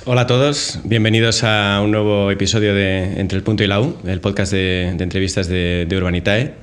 Hola a todos, bienvenidos a un nuevo episodio de Entre el Punto y la U, el podcast de entrevistas de Urbanitae.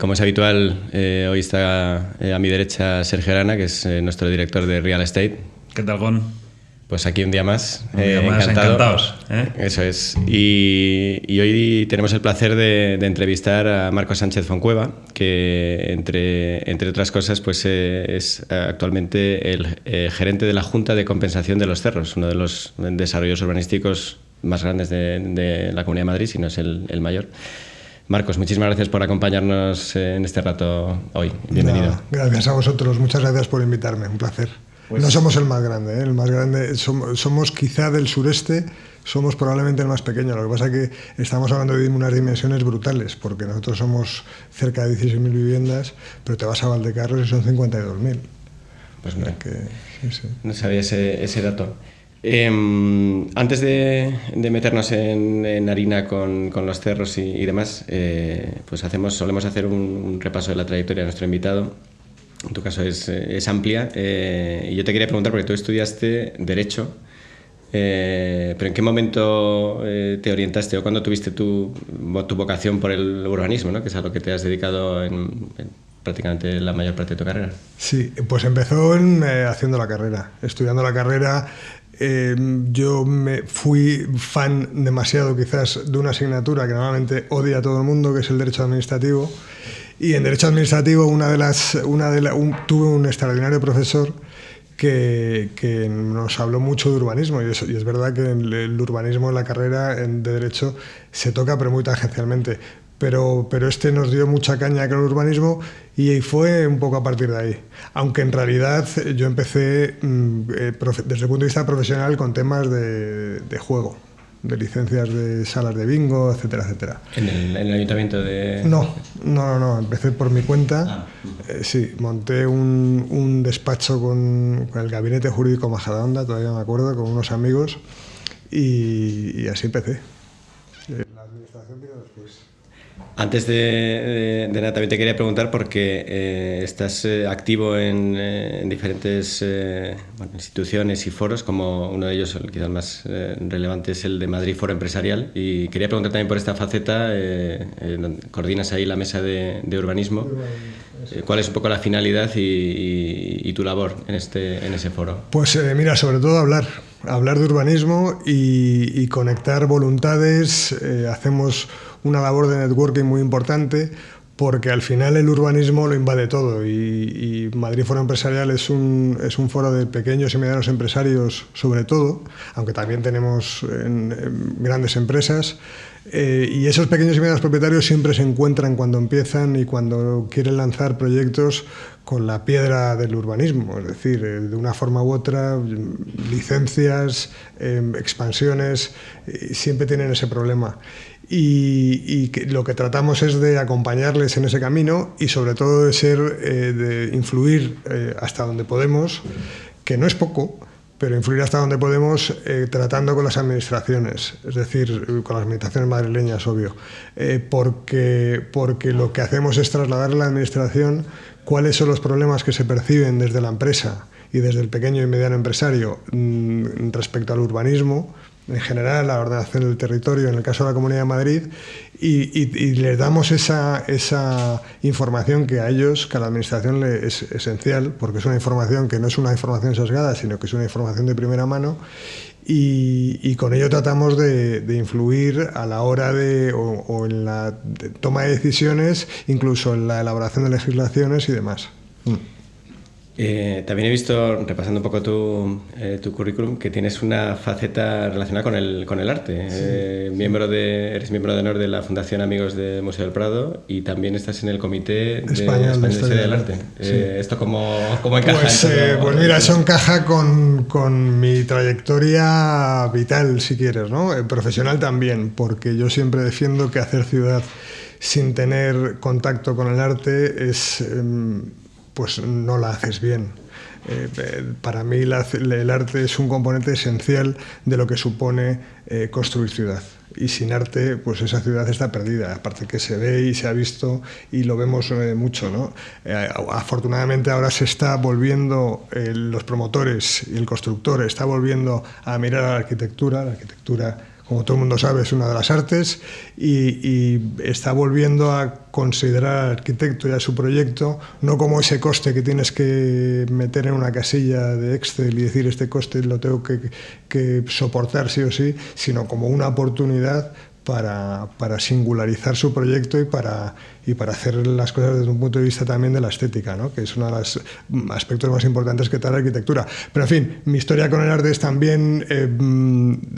Como es habitual, hoy está a mi derecha Sergio Arana, que es nuestro director de Real Estate. ¿Qué tal, Gon? Pues aquí un día más. Encantados. Eso es. Y hoy tenemos el placer de entrevistar a Marcos Sánchez Foncueva, que entre otras cosas pues, es actualmente el gerente de la Junta de Compensación de los Cerros, uno de los desarrollos urbanísticos más grandes de la Comunidad de Madrid, si no es el mayor. Marcos, muchísimas gracias por acompañarnos en este rato hoy. Bienvenido. Gracias a vosotros, muchas gracias por invitarme, un placer. No somos el más grande, el más grande somos quizá del sureste, somos probablemente el más pequeño. Lo que pasa es que estamos hablando de unas dimensiones brutales, porque nosotros somos cerca de 16.000 viviendas, pero te vas a Valdecarros y son 52.000. Pues mira, sí. No sabía ese dato. Antes de meternos en harina con los cerros y demás, pues solemos hacer un repaso de la trayectoria de nuestro invitado. En tu caso es amplia, y yo te quería preguntar, porque tú estudiaste Derecho, pero ¿en qué momento te orientaste o cuándo tuviste tu vocación por el urbanismo, ¿no? Que es a lo que te has dedicado en prácticamente la mayor parte de tu carrera? Sí, pues empezó haciendo la carrera, estudiando la carrera. Yo me fui fan demasiado quizás de una asignatura que normalmente odia a todo el mundo, que es el Derecho Administrativo. Y en Derecho Administrativo tuve un extraordinario profesor que nos habló mucho de urbanismo, y es verdad que el urbanismo en la carrera de Derecho se toca, pero muy tangencialmente. Pero este nos dio mucha caña con el urbanismo y fue un poco a partir de ahí. Aunque en realidad yo empecé desde el punto de vista profesional con temas de juego, de licencias de salas de bingo, etcétera, etcétera. ¿En el ayuntamiento de...? No, empecé por mi cuenta. Sí, monté un despacho con el gabinete jurídico Majadahonda, todavía me acuerdo, con unos amigos, y así empecé. La administración vino después. Antes de nada, también te quería preguntar porque estás activo en diferentes instituciones y foros, como uno de ellos, quizás más relevante, es el de Madrid Foro Empresarial, y quería preguntar también por esta faceta, coordinas ahí la mesa de urbanismo. ¿Cuál es un poco la finalidad y tu labor en ese foro? Pues mira, sobre todo hablar de urbanismo y conectar voluntades. Hacemos una labor de networking muy importante, porque al final el urbanismo lo invade todo, y Madrid Foro Empresarial es un foro de pequeños y medianos empresarios sobre todo, aunque también tenemos grandes empresas, y esos pequeños y medianos propietarios siempre se encuentran cuando empiezan y cuando quieren lanzar proyectos con la piedra del urbanismo, es decir, de una forma u otra, licencias, expansiones, siempre tienen ese problema. Y lo que tratamos es de acompañarles en ese camino y sobre todo de influir hasta donde podemos, que no es poco, pero influir hasta donde podemos tratando con las administraciones, es decir, con las administraciones madrileñas, obvio, porque lo que hacemos es trasladar a la administración cuáles son los problemas que se perciben desde la empresa y desde el pequeño y mediano empresario respecto al urbanismo en general, la ordenación del territorio, en el caso de la Comunidad de Madrid, y les damos esa información que a ellos, que a la administración le es esencial, porque es una información que no es una información sesgada, sino que es una información de primera mano, y con ello tratamos de influir a la hora o en la toma de decisiones, incluso en la elaboración de legislaciones y demás. También he visto, repasando un poco tu currículum, que tienes una faceta relacionada con el arte. Sí, eres miembro de honor de la Fundación Amigos del Museo del Prado, y también estás en el Comité Español de Historia del Arte. Sí. ¿Esto cómo encaja? Pues mira, eso encaja con mi trayectoria vital, si quieres, ¿no? Profesional también, porque yo siempre defiendo que hacer ciudad sin tener contacto con el arte pues no la haces bien. Para mí el arte es un componente esencial de lo que supone construir ciudad. Y sin arte, pues esa ciudad está perdida. Aparte que se ve y se ha visto y lo vemos mucho, ¿no? Afortunadamente ahora se está volviendo, los promotores y el constructor está volviendo a mirar a la arquitectura. La arquitectura, como todo el mundo sabe, es una de las artes y está volviendo a considerar al arquitecto y a su proyecto no como ese coste que tienes que meter en una casilla de Excel y decir este coste lo tengo que soportar sí o sí, sino como una oportunidad para singularizar su proyecto y para hacer las cosas desde un punto de vista también de la estética, ¿no? Que es uno de los aspectos más importantes que trae la arquitectura. Pero en fin, mi historia con el arte es también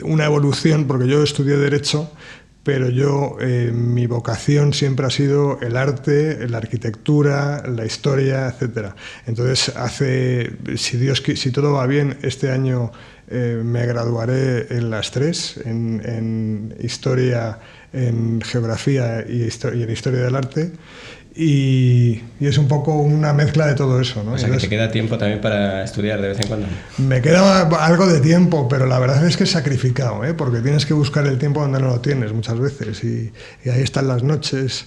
una evolución, porque yo estudié Derecho, pero mi vocación siempre ha sido el arte, la arquitectura, la historia, etc. Entonces, si todo va bien, este año me graduaré en las tres, en historia, en geografía y en historia del arte. Y es un poco una mezcla de todo eso, ¿no? O sea, que te queda tiempo también para estudiar de vez en cuando. Me queda algo de tiempo, pero la verdad es que es sacrificado, ¿eh? Porque tienes que buscar el tiempo donde no lo tienes muchas veces. Y ahí están las noches,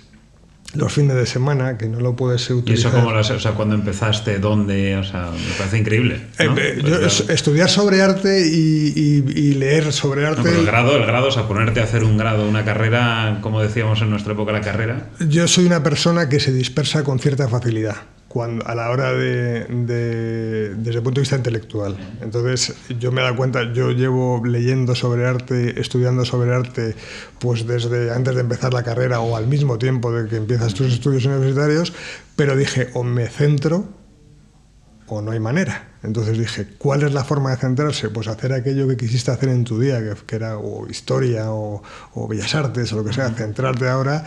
los fines de semana, que no lo puedes utilizar. ¿Y eso cómo lo haces? O sea, ¿cuándo empezaste? ¿Dónde? O sea, me parece increíble, ¿no? Estudiar sobre arte y leer sobre arte... No, pero el grado, o sea, ponerte a hacer un grado, una carrera, como decíamos en nuestra época, la carrera... Yo soy una persona que se dispersa con cierta facilidad a la hora desde el punto de vista intelectual. Entonces, yo me he dado cuenta, yo llevo leyendo sobre arte, estudiando sobre arte, pues desde antes de empezar la carrera o al mismo tiempo de que empiezas tus estudios universitarios, pero dije, o me centro o no hay manera. Entonces dije, ¿cuál es la forma de centrarse? Pues hacer aquello que quisiste hacer en tu día, que era o historia o bellas artes o lo que sea, centrarte ahora,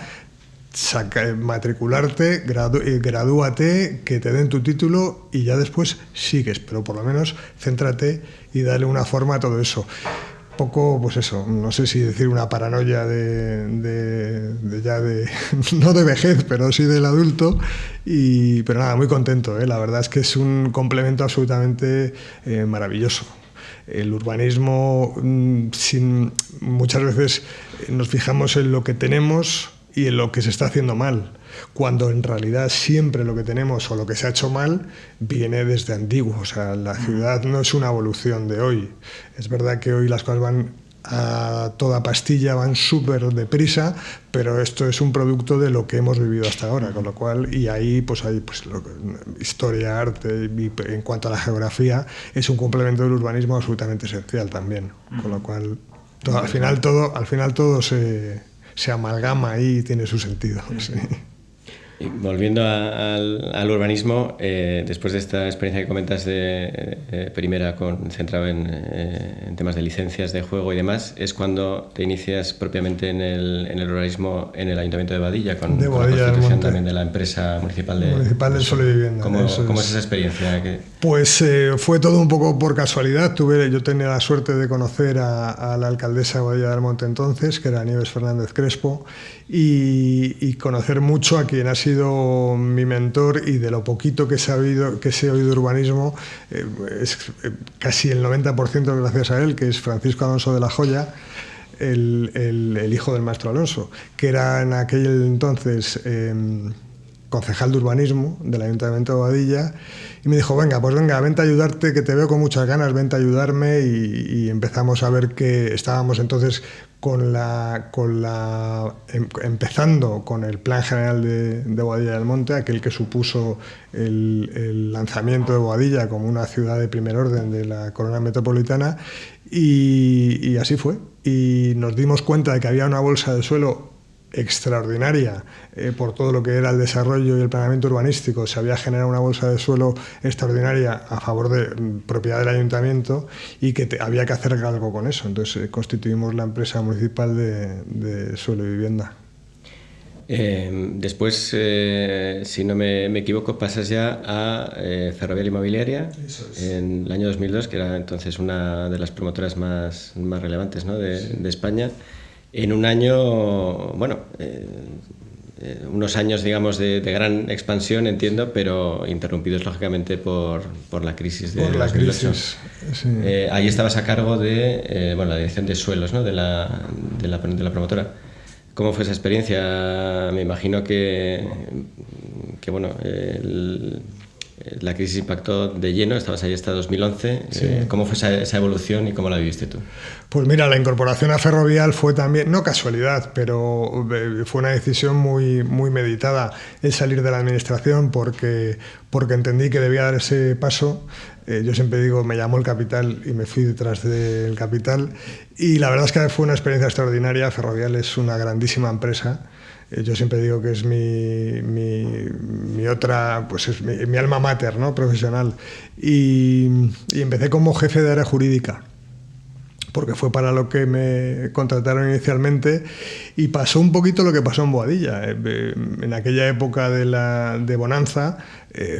matricularte, gradúate, que te den tu título y ya después sigues, pero por lo menos céntrate y dale una forma a todo eso. Poco, pues eso, no sé si decir una paranoia no de vejez, pero sí del adulto, pero nada, muy contento, ¿eh? La verdad es que es un complemento absolutamente maravilloso. El urbanismo, muchas veces nos fijamos en lo que tenemos y en lo que se está haciendo mal, cuando en realidad siempre lo que tenemos o lo que se ha hecho mal viene desde antiguo. O sea, la ciudad no es una evolución de hoy. Es verdad que hoy las cosas van a toda pastilla, van súper deprisa, pero esto es un producto de lo que hemos vivido hasta ahora, con lo cual, y ahí pues historia, arte, y en cuanto a la geografía, es un complemento del urbanismo absolutamente esencial también, con lo cual al final todo se amalgama ahí y tiene su sentido. Sí. Y volviendo al urbanismo, después de esta experiencia que comentas de primera centrado en temas de licencias de juego y demás, es cuando te inicias propiamente en el urbanismo en el Ayuntamiento de Boadilla, con la constitución también de la empresa municipal del Suelo y Vivienda. ¿Cómo es esa experiencia? Pues fue todo un poco por casualidad. Yo tenía la suerte de conocer a la alcaldesa de Boadilla del Monte entonces, que era Nieves Fernández Crespo, y conocer mucho a quien ha sido mi mentor, y de lo poquito que sé oído de urbanismo, es casi el 90% gracias a él, que es Francisco Alonso de la Joya, el hijo del maestro Alonso, que era en aquel entonces concejal de urbanismo del Ayuntamiento de Boadilla, y me dijo, venga, vente a ayudarte, que te veo con muchas ganas, vente a ayudarme, y empezamos a ver que estábamos entonces empezando con el Plan General de Boadilla del Monte, aquel que supuso el lanzamiento de Boadilla como una ciudad de primer orden de la corona metropolitana, y así fue. Y nos dimos cuenta de que había una bolsa de suelo extraordinaria por todo lo que era el desarrollo y el planeamiento urbanístico. Se había generado una bolsa de suelo extraordinaria a favor de propiedad del ayuntamiento, y que había que hacer algo con eso. Entonces constituimos la empresa municipal de suelo y vivienda. Después, si no me equivoco, pasas ya a Ferrovial Inmobiliaria en el año 2002, que era entonces una de las promotoras más relevantes, ¿no?, de España. En un año, bueno, unos años, digamos, de gran expansión, entiendo, pero interrumpidos lógicamente por la crisis de 2008. Crisis, sí. Ahí estabas a cargo de la dirección de suelos, ¿no? de la promotora. ¿Cómo fue esa experiencia? Me imagino que la crisis impactó de lleno, estabas ahí hasta 2011. Sí. ¿Cómo fue esa evolución y cómo la viviste tú? Pues mira, la incorporación a Ferrovial fue también, no casualidad, pero fue una decisión muy, muy meditada el salir de la administración porque entendí que debía dar ese paso. Yo siempre digo, me llamó el capital y me fui detrás del capital. Y la verdad es que fue una experiencia extraordinaria. Ferrovial es una grandísima empresa. Yo siempre digo que es mi otra, pues es mi alma mater, ¿no? Profesional. Y empecé como jefe de área jurídica, porque fue para lo que me contrataron inicialmente, y pasó un poquito lo que pasó en Boadilla. En aquella época de bonanza,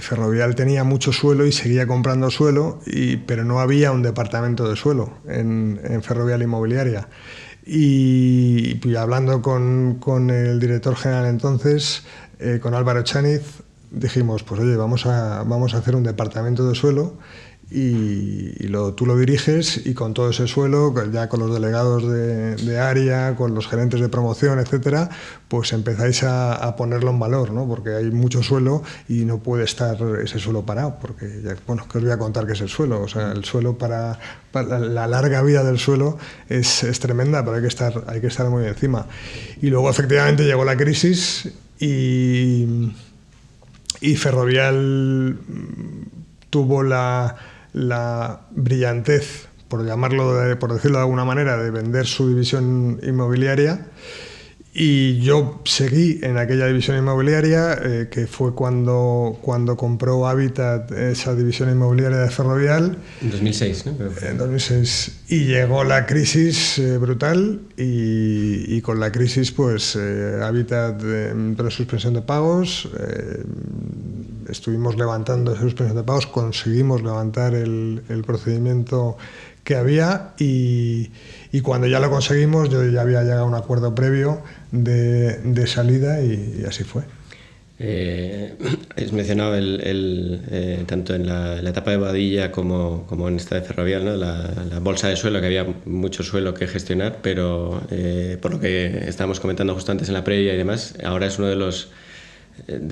Ferrovial tenía mucho suelo y seguía comprando suelo, pero no había un departamento de suelo en Ferrovial Inmobiliaria. Y hablando con el director general entonces, con Álvaro Chániz, dijimos, pues oye, vamos a hacer un departamento de suelo y tú lo diriges, y con todo ese suelo, ya con los delegados de área, con los gerentes de promoción, etcétera, pues empezáis a ponerlo en valor, ¿no? Porque hay mucho suelo y no puede estar ese suelo parado, porque, bueno, ¿qué os voy a contar qué es el suelo? O sea, el suelo para la larga vida del suelo es tremenda, pero hay que estar muy encima. Y luego efectivamente llegó la crisis y Ferrovial tuvo la brillantez, por decirlo de alguna manera, de vender su división inmobiliaria, y yo seguí en aquella división inmobiliaria, que fue cuando compró Habitat esa división inmobiliaria de Ferrovial. En 2006, ¿no? En 2006. Y llegó la crisis brutal, y con la crisis pues Habitat entró en suspensión de pagos. Estuvimos levantando esa suspensión de pagos, conseguimos levantar el procedimiento que había, y cuando ya lo conseguimos yo ya había llegado a un acuerdo previo de salida, y así fue. Has mencionado tanto en la etapa de Boadilla como en esta de Ferrovial, ¿no? la bolsa de suelo, que había mucho suelo que gestionar, pero por lo que estábamos comentando justo antes en la previa y demás, ahora es uno de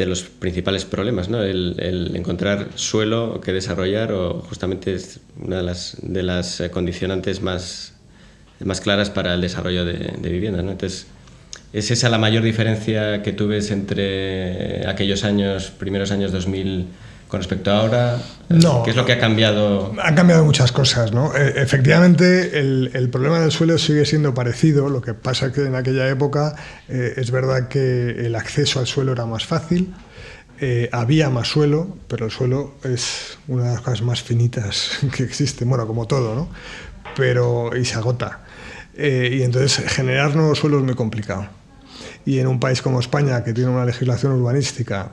los principales problemas, ¿no? El encontrar suelo que desarrollar, o justamente es una de las condicionantes más claras para el desarrollo de vivienda, ¿no? Entonces, ¿es esa la mayor diferencia que tú ves entre aquellos primeros años 2000 con respecto a ahora? No. ¿Qué es lo que ha cambiado? Han cambiado muchas cosas, ¿no? Efectivamente, el problema del suelo sigue siendo parecido. Lo que pasa es que en aquella época es verdad que el acceso al suelo era más fácil, había más suelo, pero el suelo es una de las cosas más finitas que existe, bueno, como todo, ¿no? Y se agota. Y entonces generar nuevos suelos es muy complicado. Y en un país como España, que tiene una legislación urbanística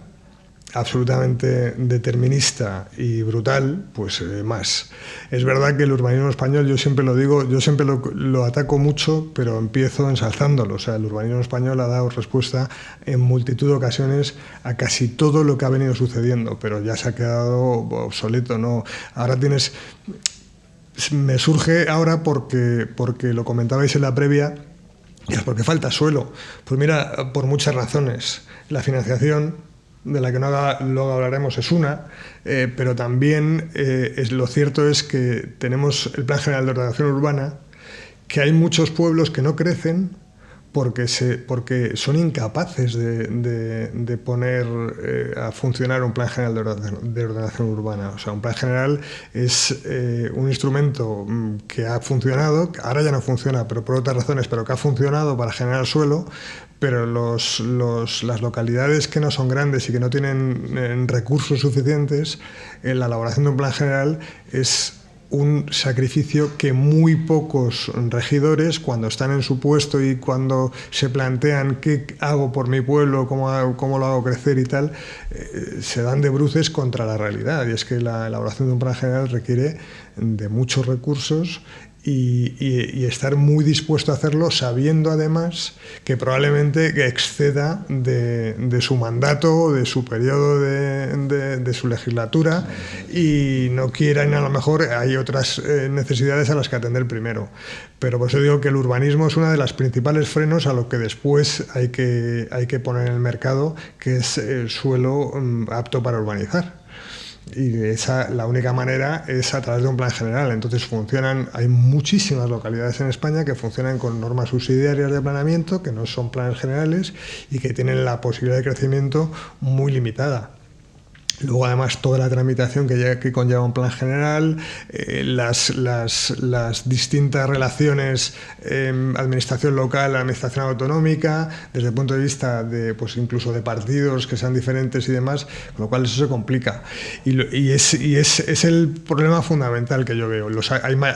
absolutamente determinista y brutal, pues más. Es verdad que el urbanismo español, yo siempre lo digo, yo siempre lo ataco mucho, pero empiezo ensalzándolo. O sea, el urbanismo español ha dado respuesta en multitud de ocasiones a casi todo lo que ha venido sucediendo, pero ya se ha quedado obsoleto, ¿no? Ahora me surge ahora porque lo comentabais en la previa, porque falta suelo. Pues mira, por muchas razones. La financiación, de la que luego hablaremos, es una, pero también lo cierto es que tenemos el Plan General de Ordenación Urbana, que hay muchos pueblos que no crecen porque son incapaces de poner a funcionar un Plan General de Ordenación Urbana. O sea, un Plan General es un instrumento que ha funcionado, ahora ya no funciona, pero por otras razones, pero que ha funcionado para generar suelo, pero las localidades que no son grandes y que no tienen recursos suficientes, en la elaboración de un plan general es un sacrificio que muy pocos regidores, cuando están en su puesto y cuando se plantean qué hago por mi pueblo, cómo lo hago crecer y tal, se dan de bruces contra la realidad. Y es que la elaboración de un plan general requiere de muchos recursos y estar muy dispuesto a hacerlo sabiendo además que probablemente exceda de su mandato, de su periodo de su legislatura, y no quieran, a lo mejor hay otras necesidades a las que atender primero. Pero por eso digo que el urbanismo es una de las principales frenos a lo que después hay que poner en el mercado, que es el suelo apto para urbanizar. Y la única manera es a través de un plan general. Entonces hay muchísimas localidades en España que funcionan con normas subsidiarias de planeamiento, que no son planes generales y que tienen la posibilidad de crecimiento muy limitada. Luego, además, toda la tramitación que conlleva un plan general, las distintas relaciones administración local, administración autonómica, desde el punto de vista pues incluso de partidos que sean diferentes y demás, con lo cual eso se complica. Y es el problema fundamental que yo veo.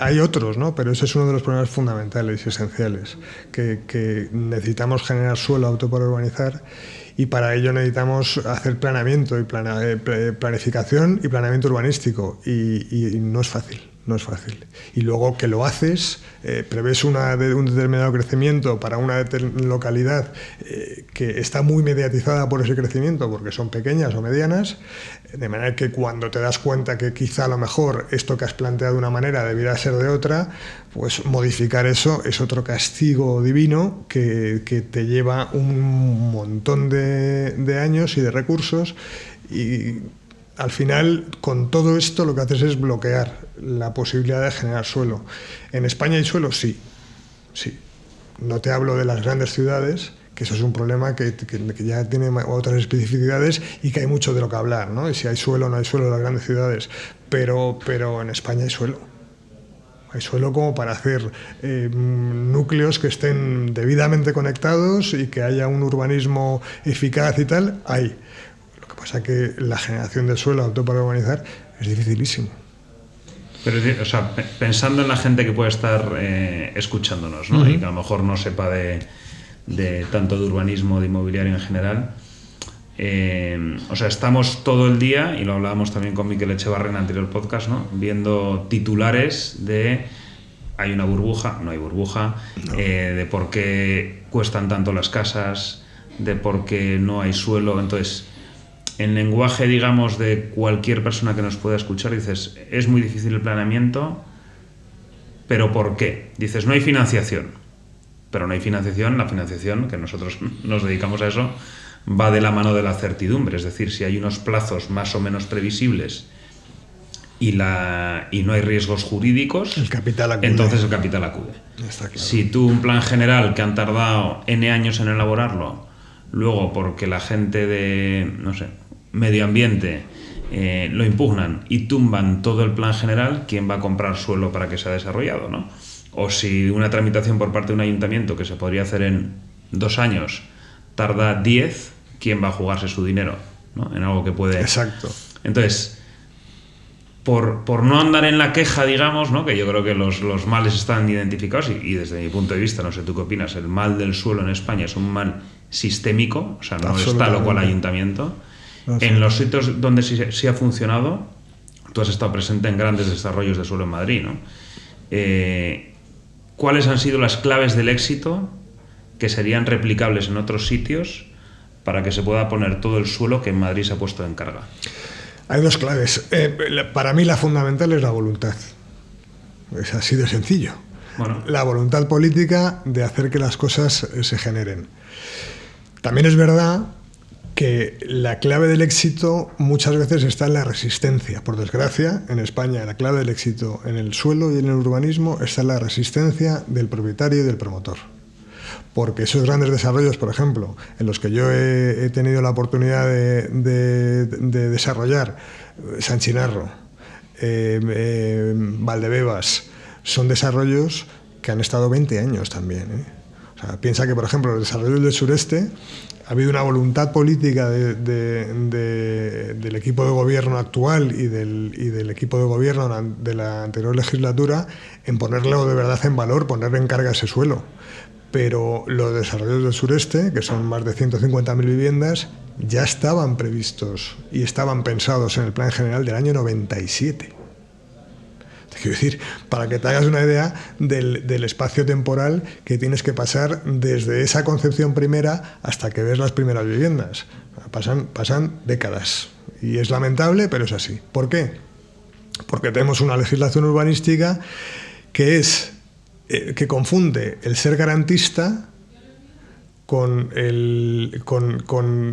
Hay otros, ¿no? Pero ese es uno de los problemas fundamentales y esenciales, que necesitamos generar suelo apto para urbanizar. Y para ello necesitamos hacer planeamiento y planificación y planeamiento urbanístico. Y no es fácil, no es fácil. Y luego que lo haces, prevés un determinado crecimiento para una localidad que está muy mediatizada por ese crecimiento, porque son pequeñas o medianas, de manera que cuando te das cuenta que quizá a lo mejor esto que has planteado de una manera debiera ser de otra, pues modificar eso es otro castigo divino que te lleva un montón de años y de recursos, y al final con todo esto lo que haces es bloquear la posibilidad de generar suelo. ¿En España hay suelo? Sí. No te hablo de las grandes ciudades, que eso es un problema que ya tiene otras especificidades y que hay mucho de lo que hablar, ¿no? Y si hay suelo o no hay suelo en las grandes ciudades, pero en España hay suelo. Hay suelo como para hacer núcleos que estén debidamente conectados y que haya un urbanismo eficaz y tal, hay. Lo que pasa es que la generación de suelo apto para urbanizar es dificilísimo. Pero, o sea, pensando en la gente que puede estar escuchándonos, ¿no? Y que a lo mejor no sepa de tanto de urbanismo, de inmobiliario en general, o sea, estamos todo el día, y lo hablábamos también con Miquel Echevarri en el anterior podcast, ¿no? Viendo titulares de hay una burbuja, no hay burbuja, no. De por qué cuestan tanto las casas, de por qué no hay suelo. Entonces, en lenguaje, digamos, de cualquier persona que nos pueda escuchar, dices, es muy difícil el planeamiento, pero ¿por qué? Dices, no hay financiación, pero no hay financiación. La financiación, que nosotros nos dedicamos a eso, va de la mano de la certidumbre. Es decir, si hay unos plazos más o menos previsibles y no hay riesgos jurídicos, el capital acude. Entonces el capital acude. Está claro. Si tú un plan general que han tardado N años en elaborarlo, luego porque la gente de, no sé, medio ambiente lo impugnan y tumban todo el plan general, ¿quién va a comprar suelo para que sea desarrollado, no? O si una tramitación por parte de un ayuntamiento que se podría hacer en 2 años tarda 10, ¿quién va a jugarse su dinero, ¿no? En algo que puede... Exacto. Entonces, por no andar en la queja, digamos, ¿no? Que yo creo que los males están identificados y desde mi punto de vista, no sé tú qué opinas, el mal del suelo en España es un mal sistémico, o sea, no está lo cual ayuntamiento. En los sitios donde sí ha funcionado, tú has estado presente en grandes desarrollos de suelo en Madrid, ¿no? ¿Cuáles han sido las claves del éxito que serían replicables en otros sitios para que se pueda poner todo el suelo que en Madrid se ha puesto en carga? Hay 2 claves. Para mí la fundamental es la voluntad. Es así de sencillo. Bueno. La voluntad política de hacer que las cosas se generen. También es verdad que la clave del éxito muchas veces está en la resistencia. Por desgracia, en España la clave del éxito en el suelo y en el urbanismo está en la resistencia del propietario y del promotor. Porque esos grandes desarrollos, por ejemplo, en los que yo he tenido la oportunidad de desarrollar, San Chinarro, Valdebebas, son desarrollos que han estado 20 años también, ¿eh? O sea, piensa que, por ejemplo, los desarrollos del sureste, ha habido una voluntad política del equipo de gobierno actual y del equipo de gobierno de la anterior legislatura en ponerlo de verdad en valor, ponerle en carga ese suelo. Pero los desarrollos del sureste, que son más de 150.000 viviendas, ya estaban previstos y estaban pensados en el plan general del año 97. Quiero decir, para que te hagas una idea del espacio temporal que tienes que pasar desde esa concepción primera hasta que ves las primeras viviendas. Pasan décadas. Y es lamentable, pero es así. ¿Por qué? Porque tenemos una legislación urbanística que confunde el ser garantista con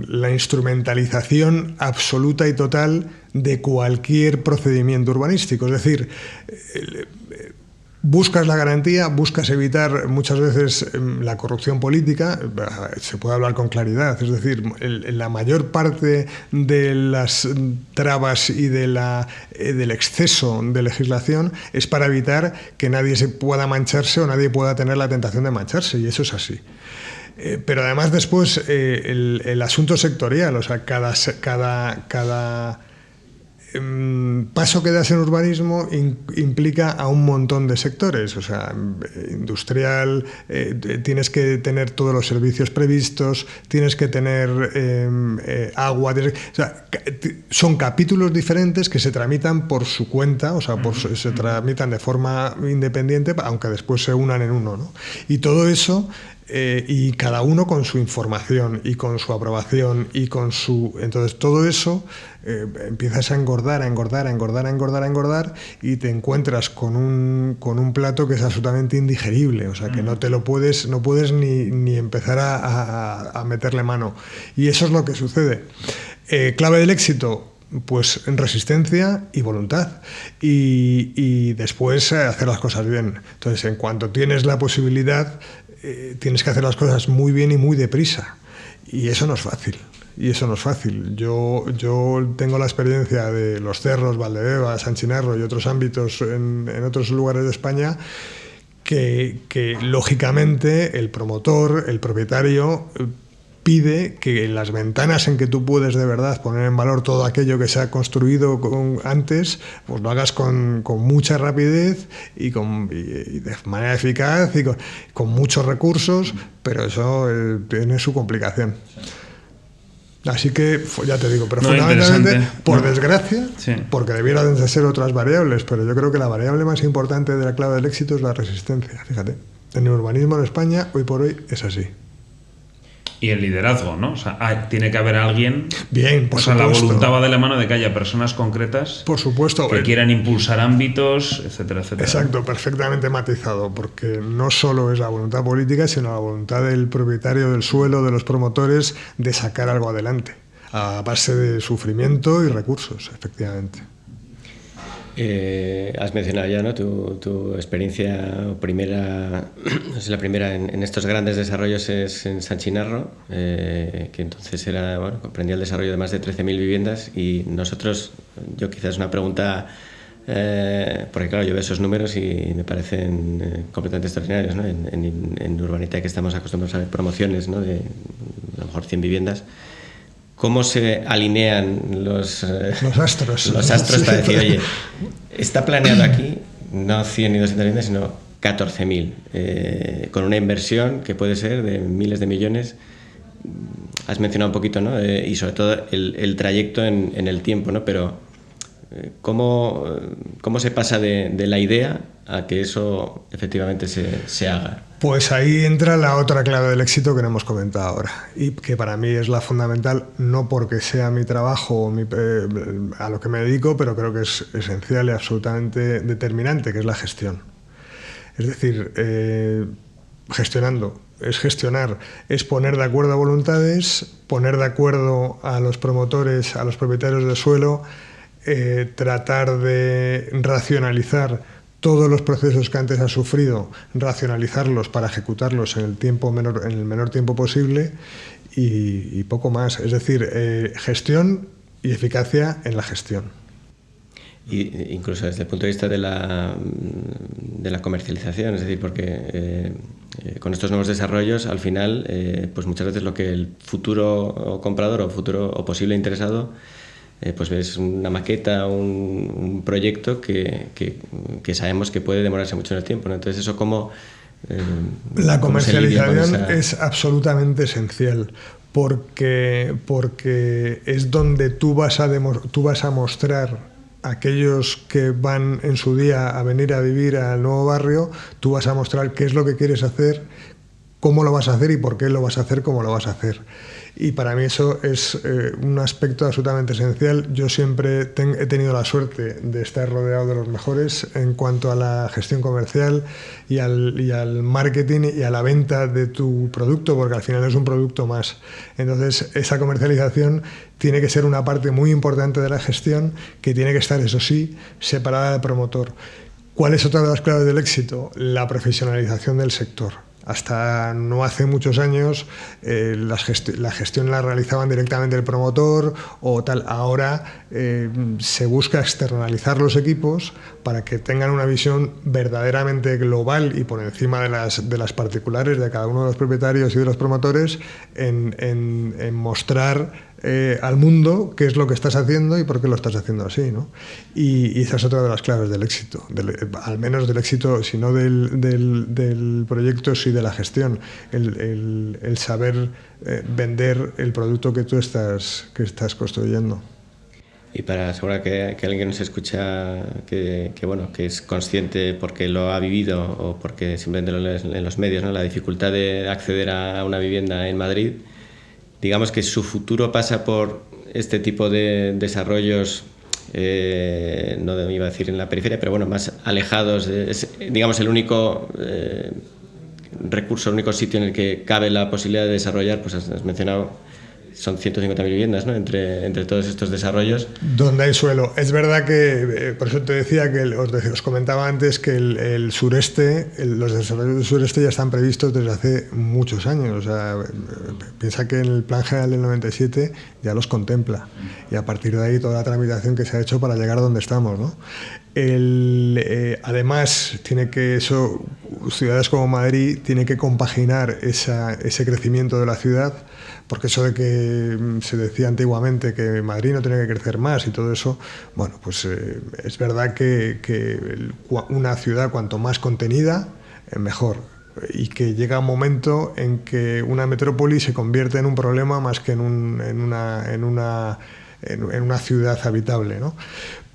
la instrumentalización absoluta y total de cualquier procedimiento urbanístico. Es decir, buscas la garantía, buscas evitar muchas veces la corrupción política, se puede hablar con claridad, es decir, la mayor parte de las trabas y del exceso de legislación es para evitar que nadie se pueda mancharse o nadie pueda tener la tentación de mancharse, y eso es así. Pero además después el asunto sectorial, o sea, cada paso que das en urbanismo implica a un montón de sectores, o sea, industrial, tienes que tener todos los servicios previstos, tienes que tener agua, o sea, son capítulos diferentes que se tramitan por su cuenta, o sea, se tramitan de forma independiente, aunque después se unan en uno, ¿no? Y todo eso... y cada uno con su información y con su aprobación y con su... Entonces todo eso empiezas a engordar y te encuentras con un plato que es absolutamente indigerible, o sea que no puedes ni empezar a meterle mano. Y eso es lo que sucede. Clave del éxito, pues resistencia y voluntad, y después hacer las cosas bien. Entonces, en cuanto tienes la posibilidad, tienes que hacer las cosas muy bien y muy deprisa, y eso no es fácil. Yo tengo la experiencia de los cerros, Valdebeba, San Chinarro y otros ámbitos en otros lugares de España, que lógicamente el promotor, el propietario, pide que en las ventanas en que tú puedes de verdad poner en valor todo aquello que se ha construido antes, pues lo hagas con mucha rapidez y de manera eficaz y con muchos recursos, pero eso tiene su complicación. Así que, ya te digo, pero fundamentalmente, por desgracia, sí, porque debieran de ser otras variables, pero yo creo que la variable más importante de la clave del éxito es la resistencia. Fíjate, en el urbanismo en España, hoy por hoy, es así. Y el liderazgo, ¿no? O sea, tiene que haber alguien... Bien, por supuesto. La voluntad va de la mano de que haya personas concretas... Por supuesto. Que quieran impulsar ámbitos, etcétera, etcétera. Exacto, perfectamente matizado, porque no solo es la voluntad política, sino la voluntad del propietario del suelo, de los promotores, de sacar algo adelante, a base de sufrimiento y recursos, efectivamente. Has mencionado ya, ¿no?, tu experiencia primera, no sé, la primera en estos grandes desarrollos es en San Chinarro, que entonces comprendía el desarrollo de más de 13.000 viviendas, y yo quizás una pregunta, porque claro, yo veo esos números y me parecen completamente extraordinarios, ¿no? En Urbanita, que estamos acostumbrados a ver promociones, ¿no?, de a lo mejor 100 viviendas. ¿Cómo se alinean los astros para decir, oye, está planeado aquí no 100 ni 200 viviendas, sino 14.000, con una inversión que puede ser de miles de millones? Has mencionado un poquito, ¿no?, y sobre todo el trayecto en el tiempo, ¿no? Pero ¿cómo se pasa de la idea a que eso efectivamente se haga? Pues ahí entra la otra clave del éxito que no hemos comentado ahora, y que para mí es la fundamental, no porque sea mi trabajo a lo que me dedico, pero creo que es esencial y absolutamente determinante, que es la gestión. Es decir, gestionando, es gestionar, es poner de acuerdo a voluntades, poner de acuerdo a los promotores, a los propietarios del suelo, tratar de racionalizar todos los procesos que antes has sufrido, racionalizarlos para ejecutarlos en el menor tiempo posible, y poco más. Es decir, gestión y eficacia en la gestión. Y incluso desde el punto de vista de la comercialización, es decir, porque con estos nuevos desarrollos, al final, pues muchas veces lo que el futuro comprador o posible interesado, pues ves una maqueta, un proyecto que sabemos que puede demorarse mucho en el tiempo, ¿no? Entonces, eso como... la comercialización es absolutamente esencial, porque es donde tú vas a mostrar aquellos que van en su día a venir a vivir al nuevo barrio, tú vas a mostrar qué es lo que quieres hacer, cómo lo vas a hacer y por qué lo vas a hacer como lo vas a hacer. Y para mí eso es un aspecto absolutamente esencial. Yo siempre he tenido la suerte de estar rodeado de los mejores en cuanto a la gestión comercial y al marketing y a la venta de tu producto, porque al final es un producto más. Entonces, esa comercialización tiene que ser una parte muy importante de la gestión, que tiene que estar, eso sí, separada del promotor. ¿Cuál es otra de las claves del éxito? La profesionalización del sector. Hasta no hace muchos años la gestión la realizaban directamente el promotor o tal. Ahora se busca externalizar los equipos para que tengan una visión verdaderamente global y por encima de las particulares de cada uno de los propietarios y de los promotores en mostrar al mundo qué es lo que estás haciendo y por qué lo estás haciendo así, ¿no? Y esa es otra de las claves del éxito, al menos del éxito, si no del proyecto, sí de la gestión, el saber vender el producto que tú estás construyendo. Y para asegurar que alguien que nos escucha que es consciente porque lo ha vivido o porque simplemente lo lee en los medios, ¿no? La dificultad de acceder a una vivienda en Madrid, digamos que su futuro pasa por este tipo de desarrollos, no iba a decir en la periferia, pero bueno, más alejados. Es, digamos, el único recurso, el único sitio en el que cabe la posibilidad de desarrollar, pues has mencionado, son 150.000 viviendas, ¿no? Entre todos estos desarrollos. Donde hay suelo. Es verdad que, por eso te decía que os comentaba antes que el sureste, los desarrollos del sureste ya están previstos desde hace muchos años. O sea, piensa que en el Plan General del 97 ya los contempla. Y a partir de ahí toda la tramitación que se ha hecho para llegar a donde estamos, ¿no? Además, ciudades como Madrid tienen que compaginar ese crecimiento de la ciudad, porque eso de que se decía antiguamente que Madrid no tiene que crecer más y todo eso, bueno, pues es verdad que una ciudad cuanto más contenida, mejor. Y que llega un momento en que una metrópoli se convierte en un problema más que en una ciudad habitable, ¿no?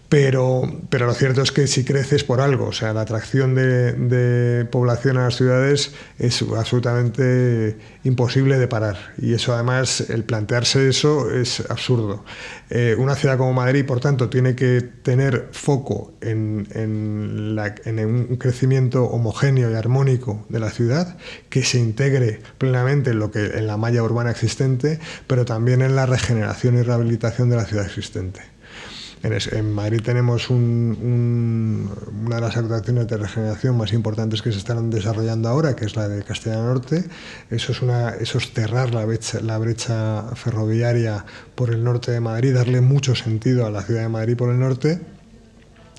Pero lo cierto es que si creces por algo, o sea, la atracción de población a las ciudades es absolutamente imposible de parar. Y eso, además, el plantearse eso es absurdo. Una ciudad como Madrid, por tanto, tiene que tener foco en un crecimiento homogéneo y armónico de la ciudad, que se integre plenamente en la malla urbana existente, pero también en la regeneración y rehabilitación de la ciudad existente. En Madrid tenemos una de las actuaciones de regeneración más importantes que se están desarrollando ahora, que es la de Castellana Norte. Eso es cerrar la brecha ferroviaria por el norte de Madrid, darle mucho sentido a la ciudad de Madrid por el norte.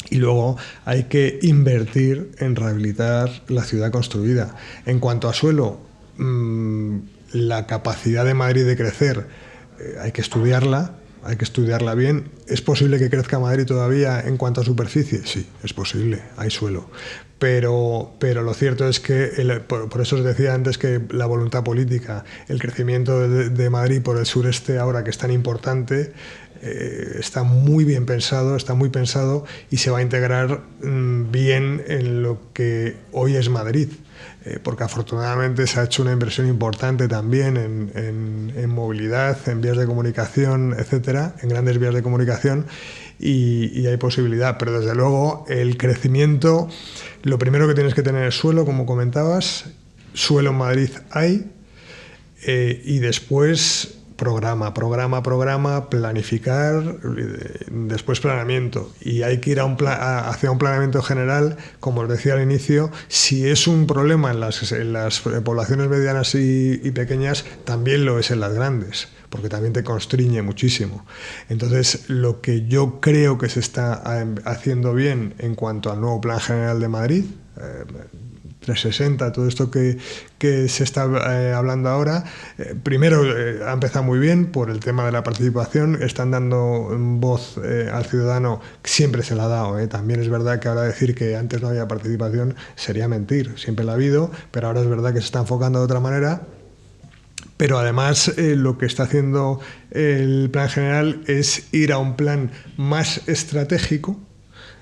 Y luego hay que invertir en rehabilitar la ciudad construida. En cuanto a suelo, la capacidad de Madrid de crecer hay que estudiarla. Hay que estudiarla bien. ¿Es posible que crezca Madrid todavía en cuanto a superficie? Sí, es posible, hay suelo. Pero lo cierto es que, por eso os decía antes que la voluntad política, el crecimiento de Madrid por el sureste ahora que es tan importante, está muy bien pensado, está muy pensado y se va a integrar bien en lo que hoy es Madrid. Porque afortunadamente se ha hecho una inversión importante también en movilidad, en vías de comunicación, etcétera, en grandes vías de comunicación y hay posibilidad. Pero desde luego el crecimiento, lo primero que tienes que tener es suelo, como comentabas. Suelo en Madrid hay y después programa, planificar, después planeamiento. Y hay que ir hacia un planeamiento general, como os decía al inicio. Si es un problema en las poblaciones medianas y pequeñas, también lo es en las grandes, porque también te constriñe muchísimo. Entonces, lo que yo creo que se está haciendo bien en cuanto al nuevo Plan General de Madrid, 360, todo esto que se está hablando ahora, primero ha empezado muy bien por el tema de la participación, están dando voz al ciudadano, siempre se la ha dado, también es verdad que ahora decir que antes no había participación sería mentir, siempre la ha habido, pero ahora es verdad que se está enfocando de otra manera. Pero además lo que está haciendo el plan general es ir a un plan más estratégico,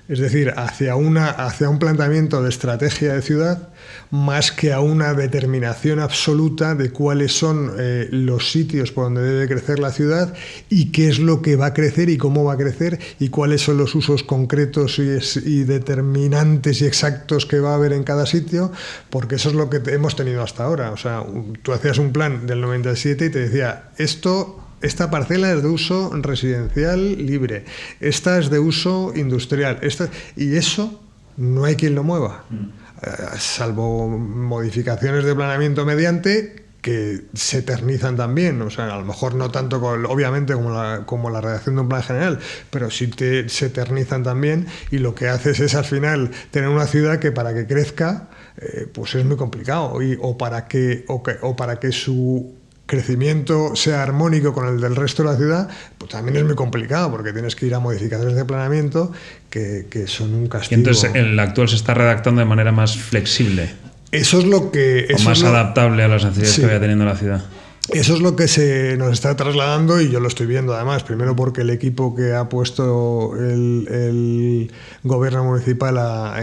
es decir, hacia un planteamiento de estrategia de ciudad, más que a una determinación absoluta de cuáles son los sitios por donde debe crecer la ciudad y qué es lo que va a crecer y cómo va a crecer y cuáles son los usos concretos y determinantes y exactos que va a haber en cada sitio, porque eso es lo que hemos tenido hasta ahora. O sea, tú hacías un plan del 97 y te decía, esta parcela es de uso residencial libre, esta es de uso industrial, y eso no hay quien lo mueva, salvo modificaciones de planeamiento mediante que se eternizan también, o sea, a lo mejor no tanto obviamente como la redacción de un plan general, pero sí se eternizan también, y lo que haces es al final tener una ciudad que para que crezca pues es muy complicado, o para que su crecimiento sea armónico con el del resto de la ciudad, pues también es muy complicado, porque tienes que ir a modificaciones de planeamiento que son un castigo. Y entonces el actual se está redactando de manera más flexible. Eso es lo que... O más adaptable a las necesidades que vaya teniendo la ciudad. Eso es lo que se nos está trasladando, y yo lo estoy viendo además, primero porque el equipo que ha puesto el gobierno municipal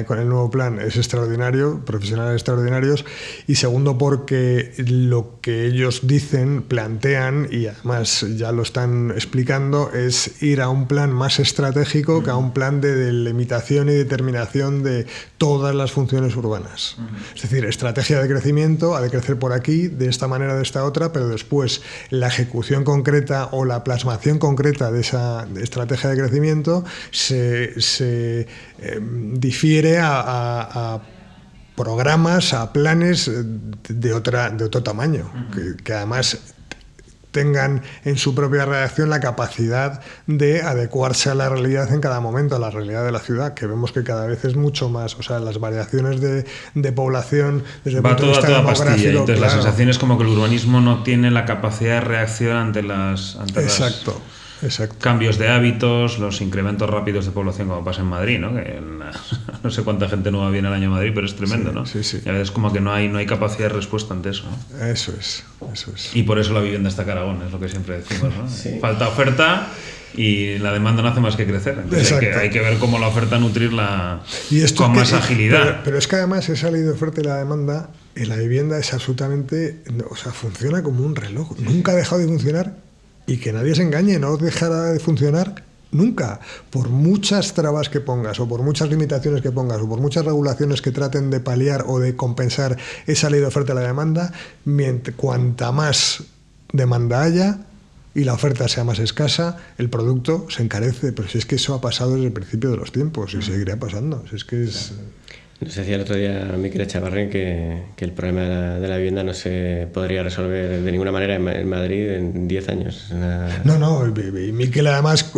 con el nuevo plan es extraordinario, profesionales extraordinarios, y segundo porque lo que ellos dicen, plantean, y además ya lo están explicando, es ir a un plan más estratégico que a un plan de delimitación y determinación de todas las funciones urbanas. Es decir, estrategia de crecimiento, ha de crecer por aquí, de esta manera, de esta otra, pero después la ejecución concreta o la plasmación concreta de esa estrategia de crecimiento se difiere a programas, a planes de otro tamaño, que además tengan en su propia redacción la capacidad de adecuarse a la realidad en cada momento, a la realidad de la ciudad, que vemos que cada vez es mucho más, o sea, las variaciones de población desde el punto de vista demográfico. Pastilla, entonces claro, la sensación es como que el urbanismo no tiene la capacidad de reacción ante los cambios de hábitos, los incrementos rápidos de población, como pasa en Madrid, ¿no? Que no sé cuánta gente nueva viene al año a Madrid, pero es tremendo, ¿no? Sí, sí. Y a veces como que no hay capacidad de respuesta ante eso, ¿no? Eso es. Y por eso la vivienda está caragón, es lo que siempre decimos, ¿no? Sí. Falta oferta y la demanda no hace más que crecer. Entonces hay que ver cómo la oferta nutrirla con más agilidad. Pero es que además esa ley de oferta y la demanda en la vivienda es absolutamente... O sea, funciona como un reloj. Nunca ha dejado de funcionar, y que nadie se engañe, no dejará de funcionar nunca. Por muchas trabas que pongas, o por muchas limitaciones que pongas, o por muchas regulaciones que traten de paliar o de compensar esa ley de oferta y la demanda, cuanta más demanda haya y la oferta sea más escasa, el producto se encarece. Pero si es que eso ha pasado desde el principio de los tiempos y seguirá pasando. Si es que es... Nos decía el otro día Miquel Echavarren que el problema de la vivienda no se podría resolver de ninguna manera en Madrid en 10 años. No, y Miquel además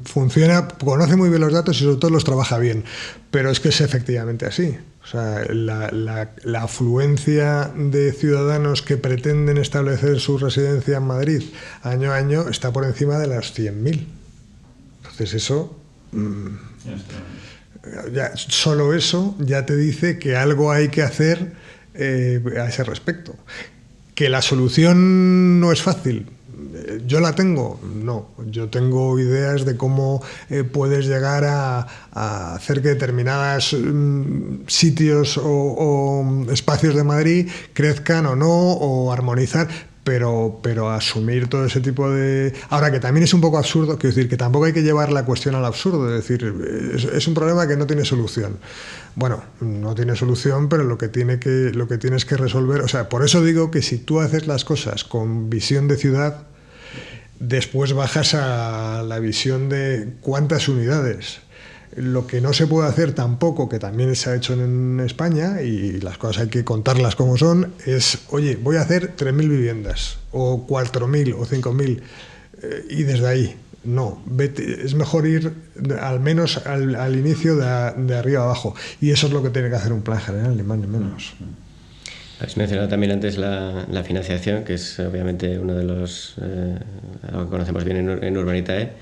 funciona, conoce muy bien los datos y sobre todo los trabaja bien, pero es que es efectivamente así. O sea, la afluencia de ciudadanos que pretenden establecer su residencia en Madrid año a año está por encima de las 100.000. Entonces eso... solo eso ya te dice que algo hay que hacer a ese respecto. Que la solución no es fácil. ¿Yo la tengo? No. Yo tengo ideas de cómo puedes llegar a hacer que determinados sitios o espacios de Madrid crezcan o no, o armonizar. Pero asumir todo ese tipo de... Ahora, que también es un poco absurdo, quiero decir, que tampoco hay que llevar la cuestión al absurdo, es decir, es un problema que no tiene solución. Bueno, no tiene solución, pero lo que tienes que resolver... O sea, por eso digo que si tú haces las cosas con visión de ciudad, después bajas a la visión de cuántas unidades. Lo que no se puede hacer tampoco, que también se ha hecho en España, y las cosas hay que contarlas como son, es, oye, voy a hacer 3.000 viviendas, o 4.000, o 5.000, y desde ahí. No, es mejor ir al menos al inicio de arriba abajo. Y eso es lo que tiene que hacer un plan general, ni más ni menos. Has mencionado también antes la financiación, que es obviamente uno de los... algo que conocemos bien en Urbanitae.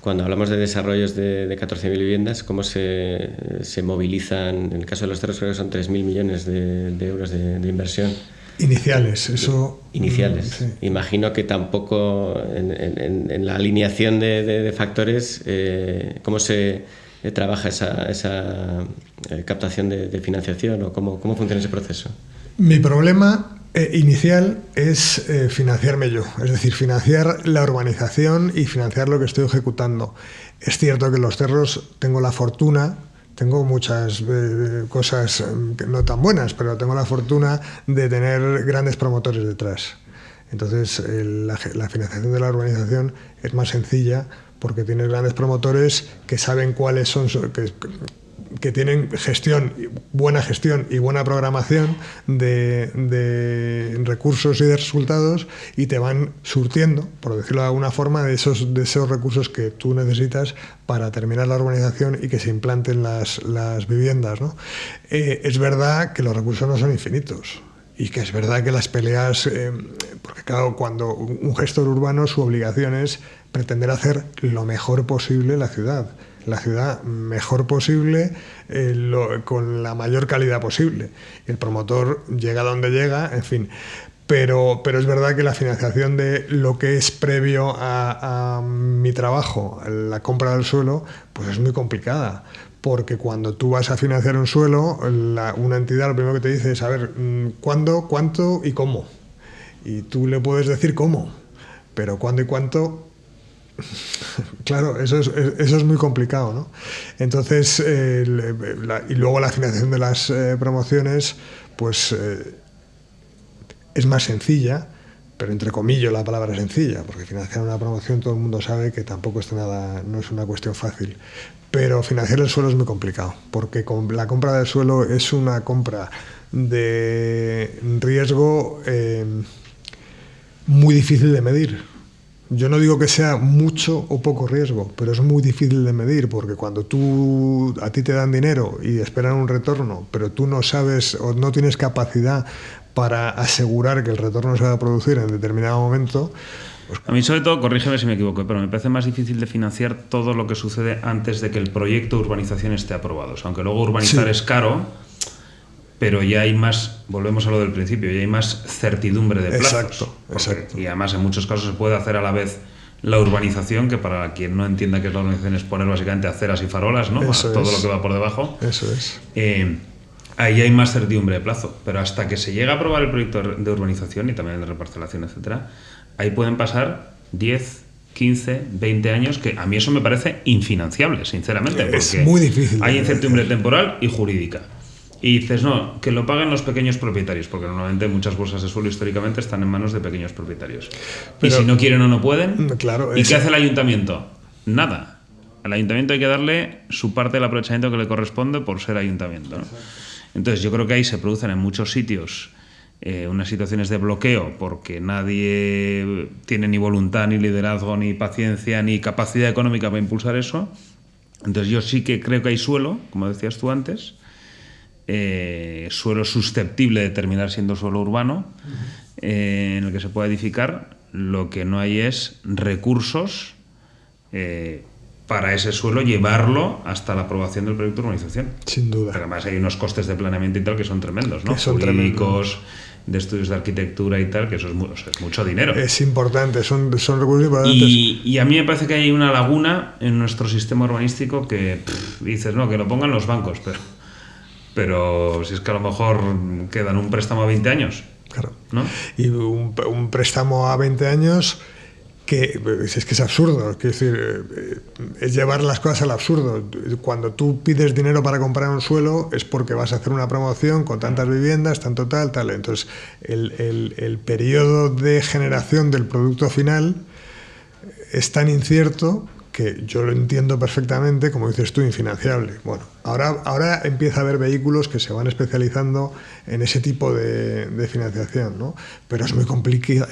Cuando hablamos de desarrollos de 14.000 viviendas, ¿cómo se movilizan? En el caso de los cerros creo que son 3.000 millones de euros de inversión. Iniciales, eso... Iniciales. Sí. Imagino que tampoco en la alineación de factores, ¿cómo se trabaja esa captación de financiación o cómo funciona ese proceso? Mi problema inicial es financiarme yo, es decir, financiar la urbanización y financiar lo que estoy ejecutando. Es cierto que en Los Cerros tengo la fortuna, tengo muchas cosas no tan buenas, pero tengo la fortuna de tener grandes promotores detrás. Entonces, la financiación de la urbanización es más sencilla porque tienes grandes promotores que saben cuáles son, que tienen buena gestión y buena programación de recursos y de resultados, y te van surtiendo, por decirlo de alguna forma, de esos recursos que tú necesitas para terminar la urbanización y que se implanten las viviendas, ¿no? Es verdad que los recursos no son infinitos. Y que es verdad que las peleas, porque claro, cuando un gestor urbano, su obligación es pretender hacer lo mejor posible la ciudad mejor posible, con la mayor calidad posible. El promotor llega donde llega, en fin. Pero es verdad que la financiación de lo que es previo a mi trabajo, la compra del suelo, pues es muy complicada. Porque cuando tú vas a financiar un suelo, una entidad lo primero que te dice es, a ver, ¿cuándo, cuánto y cómo? Y tú le puedes decir cómo, pero cuándo y cuánto... Claro, eso es muy complicado, ¿no? Entonces, y luego la financiación de las promociones, pues es más sencilla, pero entre comillas la palabra sencilla, porque financiar una promoción todo el mundo sabe que tampoco no es una cuestión fácil. Pero financiar el suelo es muy complicado, porque la compra del suelo es una compra de riesgo muy difícil de medir. Yo no digo que sea mucho o poco riesgo, pero es muy difícil de medir, porque cuando a ti te dan dinero y esperan un retorno, pero tú no sabes o no tienes capacidad para asegurar que el retorno se va a producir en determinado momento... Pues... A mí, sobre todo, corrígeme si me equivoco, pero me parece más difícil de financiar todo lo que sucede antes de que el proyecto de urbanización esté aprobado. O sea, aunque luego urbanizar es caro, pero ya hay más, volvemos a lo del principio, ya hay más certidumbre de plazos. Exacto. Y además en muchos casos se puede hacer a la vez la urbanización, que para quien no entienda qué es la urbanización es poner básicamente aceras y farolas, ¿no? Todo lo que va por debajo. Eso es. Ahí hay más certidumbre de plazo, pero hasta que se llega a aprobar el proyecto de urbanización y también el de reparcelación, etcétera, ahí pueden pasar 10, 15, 20 años, que a mí eso me parece infinanciable, sinceramente, porque es muy difícil. Hay incertidumbre temporal y jurídica. Y dices, no, que lo paguen los pequeños propietarios, porque normalmente muchas bolsas de suelo históricamente están en manos de pequeños propietarios. Pero, y si no quieren o no pueden, claro, ¿y qué hace el ayuntamiento? Nada. Al ayuntamiento hay que darle su parte del aprovechamiento que le corresponde por ser ayuntamiento, ¿no? Entonces yo creo que ahí se producen en muchos sitios unas situaciones de bloqueo, porque nadie tiene ni voluntad, ni liderazgo, ni paciencia, ni capacidad económica para impulsar eso. Entonces yo sí que creo que hay suelo, como decías tú antes, suelo susceptible de terminar siendo suelo urbano, en el que se puede edificar. Lo que no hay es recursos para ese suelo, llevarlo hasta la aprobación del proyecto de urbanización. Sin duda. Pero además hay unos costes de planeamiento y tal que son tremendos, ¿no? Son Jurídicos, de estudios de arquitectura y tal, que eso es mucho dinero. Es importante, son recursos importantes. Y a mí me parece que hay una laguna en nuestro sistema urbanístico que dices, no, que lo pongan los bancos, pero si es que a lo mejor quedan un préstamo a 20 años. Claro. ¿No? Y un préstamo a 20 años que es que es absurdo, es decir, es llevar las cosas al absurdo. Cuando tú pides dinero para comprar un suelo es porque vas a hacer una promoción con tantas viviendas, tanto tal. Entonces, el periodo de generación del producto final es tan incierto que yo lo entiendo perfectamente, como dices tú, infinanciable. Bueno, ahora empieza a haber vehículos que se van especializando en ese tipo de financiación, ¿no? Pero es muy complejo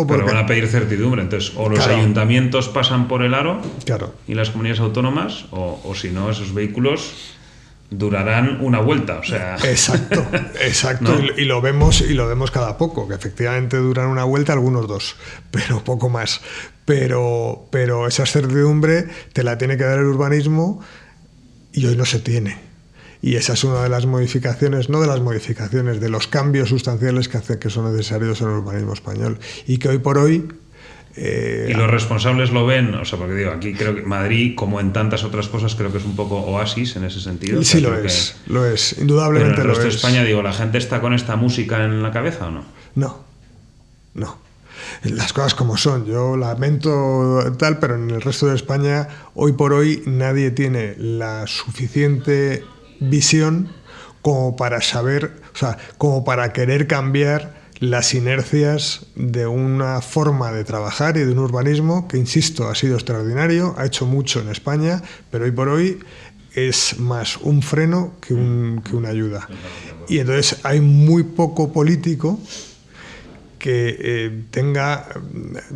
porque... Pero van a pedir certidumbre, entonces o los ayuntamientos pasan por el aro y las comunidades autónomas, o si no, esos vehículos durarán una vuelta, o sea... Exacto. ¿No? Y lo vemos cada poco, que efectivamente duran una vuelta, algunos dos, pero poco más. Pero esa certidumbre te la tiene que dar el urbanismo y hoy no se tiene. Y esa es una de las modificaciones, no de las modificaciones, de los cambios sustanciales que son necesarios en el urbanismo español. Y que hoy por hoy... ¿Y los responsables lo ven? O sea, porque digo, aquí creo que Madrid, como en tantas otras cosas, creo que es un poco oasis en ese sentido. Sí, lo es, indudablemente pero en el resto lo de España, digo, ¿la gente está con esta música en la cabeza o no? No. Las cosas como son. Yo lamento tal, pero en el resto de España, hoy por hoy, nadie tiene la suficiente visión como para saber, o sea, como para querer cambiar las inercias de una forma de trabajar y de un urbanismo que, insisto, ha sido extraordinario, ha hecho mucho en España, pero hoy por hoy es más un freno que una ayuda. Y entonces hay muy poco político que tenga,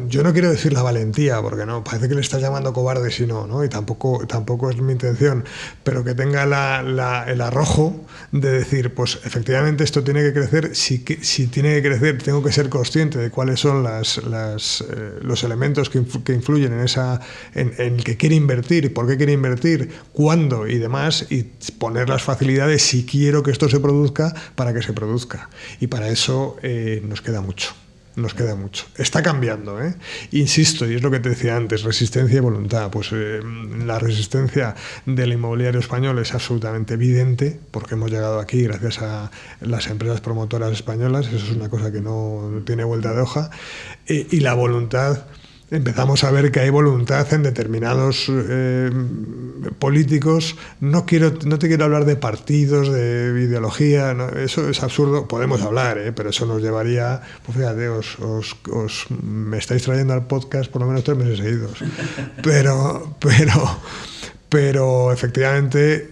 yo no quiero decir la valentía, porque no, parece que le estás llamando cobarde si no, y tampoco es mi intención, pero que tenga el arrojo de decir, pues efectivamente esto tiene que crecer, si tiene que crecer tengo que ser consciente de cuáles son los elementos que influyen en que quiere invertir, por qué quiere invertir, cuándo y demás, y poner las facilidades si quiero que esto se produzca para que se produzca. Y para eso nos queda mucho. Está cambiando, ¿eh? Insisto, y es lo que te decía antes, resistencia y voluntad. Pues la resistencia del inmobiliario español es absolutamente evidente, porque hemos llegado aquí gracias a las empresas promotoras españolas, eso es una cosa que no tiene vuelta de hoja, y la voluntad. Empezamos a ver que hay voluntad en determinados políticos. No te quiero hablar de partidos, de ideología, ¿no? Eso es absurdo. Podemos hablar, pero eso nos llevaría... Pues fíjate, me estáis trayendo al podcast por lo menos 3 meses seguidos. Pero efectivamente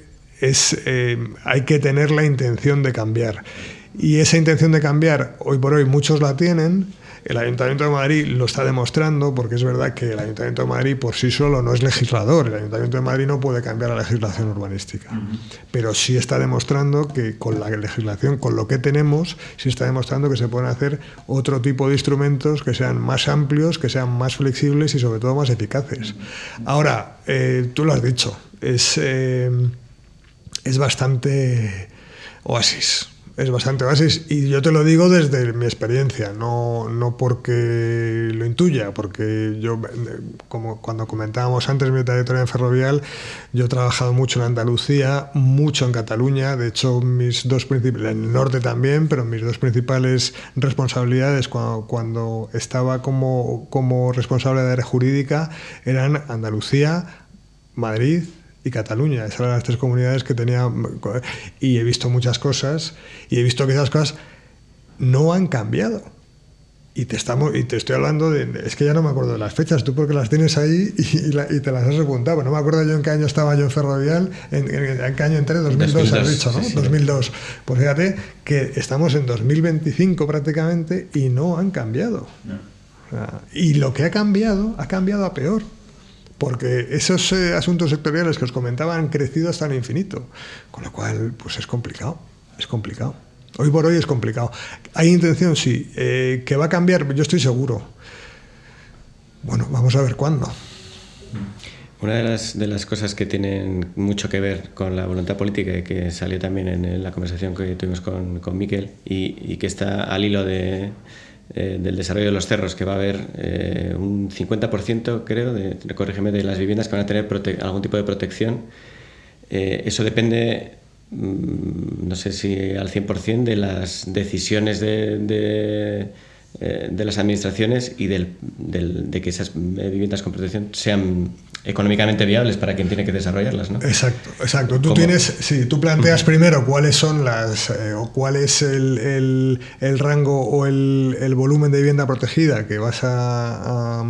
hay que tener la intención de cambiar. Y esa intención de cambiar, hoy por hoy muchos la tienen. El Ayuntamiento de Madrid lo está demostrando, porque es verdad que el Ayuntamiento de Madrid por sí solo no es legislador. El Ayuntamiento de Madrid no puede cambiar la legislación urbanística. Pero sí está demostrando que con la legislación, con lo que tenemos, sí está demostrando que se pueden hacer otro tipo de instrumentos que sean más amplios, que sean más flexibles y sobre todo más eficaces. Ahora, tú lo has dicho, es bastante oasis. Es bastante oasis, y yo te lo digo desde mi experiencia, no porque lo intuya, porque yo, como cuando comentábamos antes mi trayectoria en Ferrovial, yo he trabajado mucho en Andalucía, mucho en Cataluña. De hecho, en el norte también, pero mis 2 principales responsabilidades cuando estaba como responsable de área jurídica eran Andalucía, Madrid y Cataluña. Esas eran las 3 comunidades que tenía, y he visto muchas cosas, y he visto que esas cosas no han cambiado. Y te estoy hablando es que ya no me acuerdo de las fechas, tú porque las tienes ahí y te las has apuntado. No me acuerdo yo en qué año estaba yo en Ferrovial, en qué año entré, 2002 has dicho, ¿no? Sí. 2002. Pues fíjate que estamos en 2025 prácticamente y no han cambiado. No. O sea, y lo que ha cambiado a peor. Porque esos asuntos sectoriales que os comentaba han crecido hasta el infinito. Con lo cual, pues es complicado. Hoy por hoy es complicado. ¿Hay intención? Sí. ¿Que va a cambiar? Yo estoy seguro. Bueno, vamos a ver cuándo. Una de las cosas que tienen mucho que ver con la voluntad política y que salió también en la conversación que tuvimos con Miquel y que está al hilo del desarrollo de los cerros, que va a haber un 50%, creo, corrígeme, de las viviendas que van a tener algún tipo de protección. Eso depende, no sé si al 100%, de las decisiones de las administraciones y de que esas viviendas con protección sean económicamente viables para quien tiene que desarrollarlas, ¿no? Exacto. Tú planteas primero cuáles son o cuál es el rango o el volumen de vivienda protegida que vas a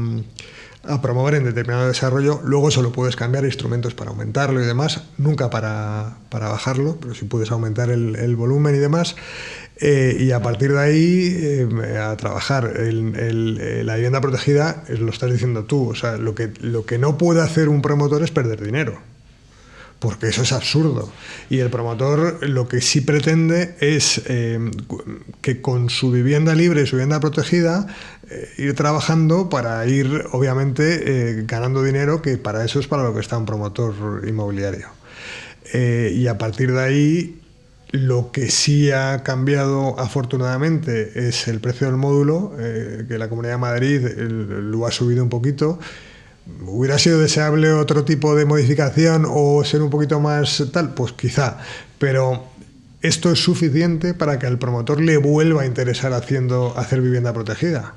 promover en determinado desarrollo. Luego solo puedes cambiar instrumentos para aumentarlo y demás, nunca para bajarlo, pero sí puedes aumentar el volumen y demás. Y a partir de ahí a trabajar. La vivienda protegida, lo estás diciendo tú, o sea, lo que no puede hacer un promotor es perder dinero, porque eso es absurdo. Y el promotor lo que sí pretende es que con su vivienda libre y su vivienda protegida ir trabajando para ir, obviamente, ganando dinero, que para eso es para lo que está un promotor inmobiliario. Y a partir de ahí, lo que sí ha cambiado afortunadamente es el precio del módulo, que la Comunidad de Madrid lo ha subido un poquito. ¿Hubiera sido deseable otro tipo de modificación o ser un poquito más tal? Pues quizá, pero esto es suficiente para que al promotor le vuelva a interesar hacer vivienda protegida.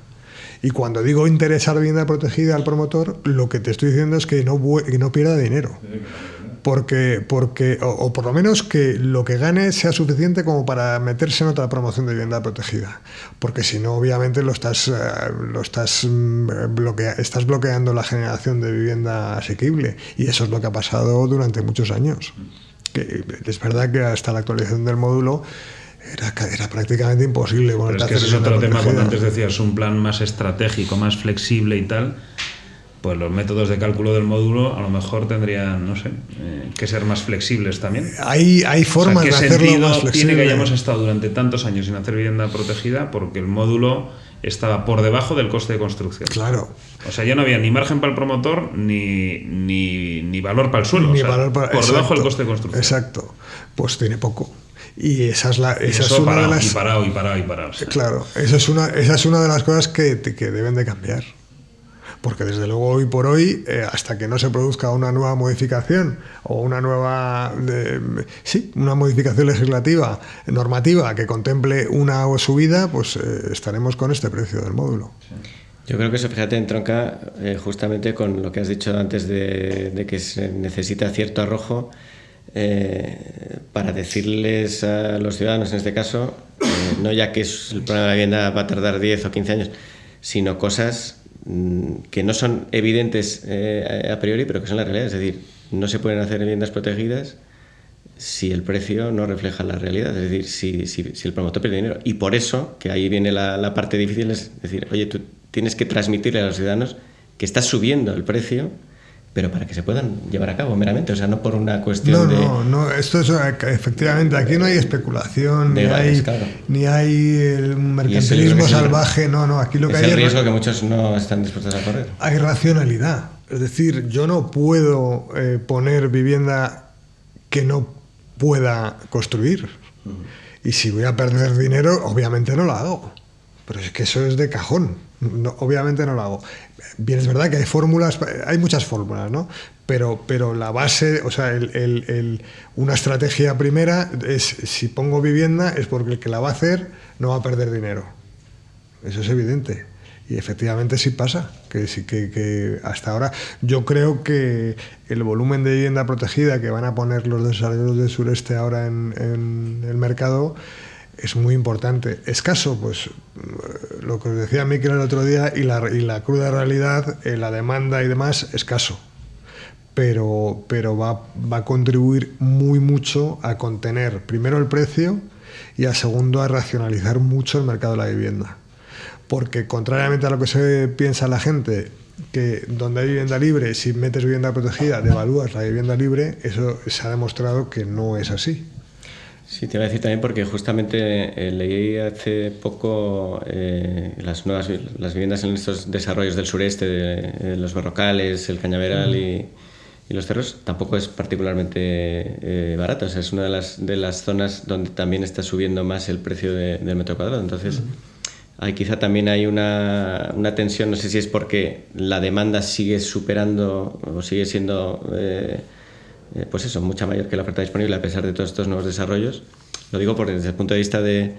Y cuando digo interesar vivienda protegida al promotor, lo que te estoy diciendo es que no pierda dinero. Porque, o por lo menos que lo que gane sea suficiente como para meterse en otra promoción de vivienda protegida. Porque si no, obviamente estás bloqueando la generación de vivienda asequible. Y eso es lo que ha pasado durante muchos años. Que es verdad que hasta la actualización del módulo era prácticamente imposible. Pero es que ese es otro tema, cuando antes decías un plan más estratégico, más flexible y tal. Pues los métodos de cálculo del módulo a lo mejor tendrían, no sé, que ser más flexibles también. Hay formas de hacerlo más flexible. Tiene que hayamos estado durante tantos años sin hacer vivienda protegida porque el módulo estaba por debajo del coste de construcción. Claro. O sea, ya no había ni margen para el promotor ni valor para el suelo. Ni o sea, valor para, por debajo del coste de construcción. Exacto. Pues tiene poco. Y esa es una parado, de las... Y parado. Sí. Claro, esa es una de las cosas que deben de cambiar. Porque desde luego hoy por hoy, hasta que no se produzca una nueva modificación o una modificación legislativa, normativa, que contemple una subida, pues estaremos con este precio del módulo. Yo creo que eso, fíjate, entronca justamente con lo que has dicho antes de que se necesita cierto arrojo para decirles a los ciudadanos, en este caso, no ya que el problema de la vivienda va a tardar 10 o 15 años, sino cosas que no son evidentes a priori, pero que son la realidad. Es decir, no se pueden hacer viviendas protegidas si el precio no refleja la realidad, es decir, si el promotor pierde dinero. Y por eso, que ahí viene la parte difícil, es decir, oye, tú tienes que transmitirle a los ciudadanos que estás subiendo el precio, pero para que se puedan llevar a cabo meramente, o sea, no por una cuestión No, esto es, efectivamente, aquí no hay especulación, ni hay el mercantilismo salvaje, aquí lo que hay es el riesgo que muchos no están dispuestos a correr. Hay racionalidad, es decir, yo no puedo poner vivienda que no pueda construir, y si voy a perder dinero, obviamente no lo hago, pero es que eso es de cajón. No, obviamente no lo hago. Bien, es verdad que hay muchas fórmulas, ¿no? Pero la base, o sea, una estrategia primera es, si pongo vivienda, es porque el que la va a hacer no va a perder dinero. Eso es evidente. Y efectivamente sí pasa, que hasta ahora yo creo que el volumen de vivienda protegida que van a poner los desarrolladores del sureste ahora en el mercado es muy importante. Escaso, pues lo que os decía Miquel el otro día, y la cruda realidad, la demanda y demás, escaso. Pero va a contribuir muy mucho a contener primero el precio y segundo a racionalizar mucho el mercado de la vivienda. Porque contrariamente a lo que se piensa la gente, que donde hay vivienda libre, si metes vivienda protegida, devalúas la vivienda libre, eso se ha demostrado que no es así. Sí, te iba a decir también porque justamente leí hace poco las viviendas en estos desarrollos del sureste, de los Berrocales, el Cañaveral y los Cerros, tampoco es particularmente barato. O sea, es una de las zonas donde también está subiendo más el precio del metro cuadrado. Entonces, ahí quizá también hay una tensión, no sé si es porque la demanda sigue superando o sigue siendo... pues eso, mucha mayor que la oferta disponible a pesar de todos estos nuevos desarrollos. Lo digo desde el punto de vista de,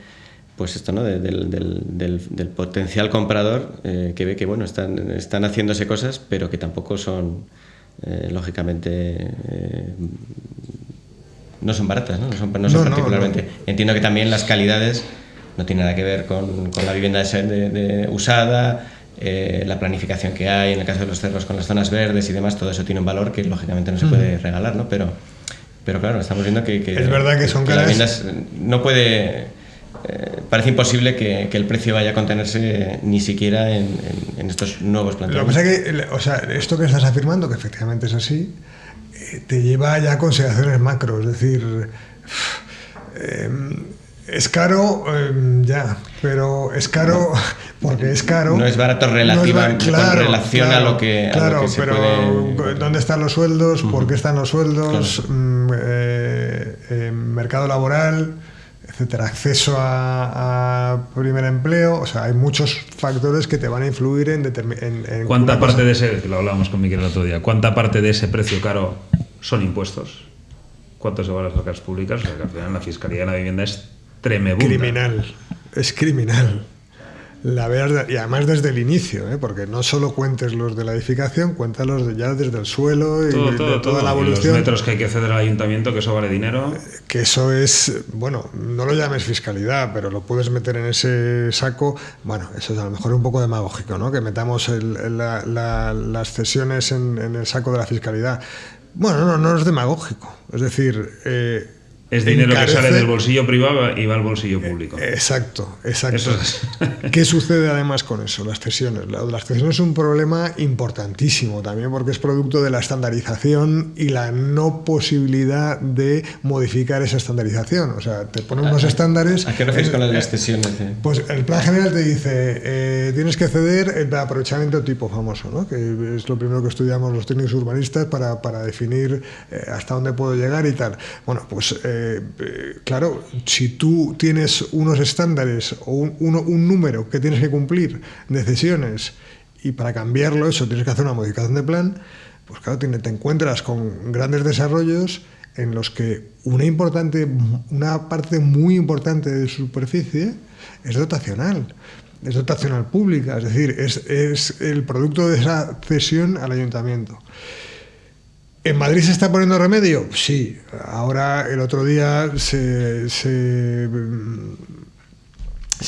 pues esto, ¿no? del potencial comprador que ve que bueno, están haciéndose cosas, pero que tampoco son, lógicamente, no son baratas, ¿no? No son particularmente. No. Entiendo que también las calidades no tienen nada que ver con la vivienda usada. La planificación que hay en el caso de los cerros con las zonas verdes y demás, todo eso tiene un valor que lógicamente no se puede regalar, ¿no? Pero claro, estamos viendo que es verdad que son que las viviendas no puede... parece imposible que el precio vaya a contenerse ni siquiera en estos nuevos planteamientos. Lo que pasa es que, o sea, esto que estás afirmando, que efectivamente es así, te lleva ya a consideraciones macro, es decir, es caro, ya... Pero es caro porque es caro. No es barato relativa, con relación a lo que, claro, a lo que se pero puede... ¿dónde están los sueldos? ¿Por qué están los sueldos? Claro. Mercado laboral, etcétera, acceso a primer empleo. O sea, hay muchos factores que te van a influir en ¿Cuánta parte de ese, que lo hablábamos con Miguel el otro día, cuánta parte de ese precio caro son impuestos? ¿Cuánto se va a las arcas públicas? O sea, que al final la fiscalía de la vivienda es tremebunda. Es criminal. Y además desde el inicio, porque no solo cuentes los de la edificación, cuéntalos ya desde el suelo y toda la evolución. Y los metros que hay que ceder al ayuntamiento, que eso vale dinero. Que eso es, bueno, no lo llames fiscalidad, pero lo puedes meter en ese saco. Bueno, eso es a lo mejor un poco demagógico, ¿no? Que metamos las cesiones en el saco de la fiscalidad. Bueno, no es demagógico. Es decir, es dinero que sale del bolsillo privado y va al bolsillo público. Exacto. ¿Qué sucede además con eso? Las cesiones. Las cesiones es un problema importantísimo también porque es producto de la estandarización y la no posibilidad de modificar esa estandarización. O sea, te ponen unos estándares... ¿A qué refieres con las cesiones? Pues el plan general te dice, tienes que ceder el aprovechamiento tipo famoso, ¿no? Que es lo primero que estudiamos los técnicos urbanistas para definir hasta dónde puedo llegar y tal. Bueno, pues... claro, si tú tienes unos estándares o un número que tienes que cumplir de cesiones y para cambiarlo eso tienes que hacer una modificación de plan, pues claro, te encuentras con grandes desarrollos en los que una parte muy importante de superficie es dotacional pública, es decir, es el producto de esa cesión al ayuntamiento. ¿En Madrid se está poniendo remedio? Sí. Ahora, el otro día se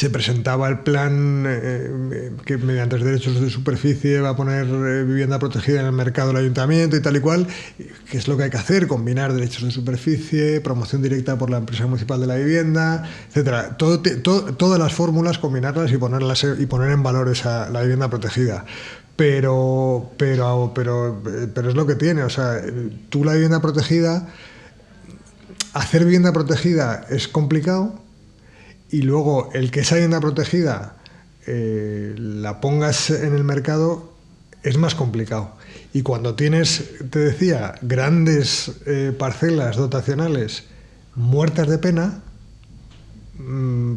presentaba el plan que mediante los derechos de superficie va a poner vivienda protegida en el mercado del ayuntamiento y tal y cual. ¿Qué es lo que hay que hacer? Combinar derechos de superficie, promoción directa por la empresa municipal de la vivienda, etcétera. Todas las fórmulas, combinarlas y poner en valor la vivienda protegida. Pero es lo que tiene, o sea, tú la vivienda protegida, hacer vivienda protegida es complicado y luego el que esa vivienda protegida la pongas en el mercado es más complicado. Y cuando tienes, te decía, grandes parcelas dotacionales muertas de pena,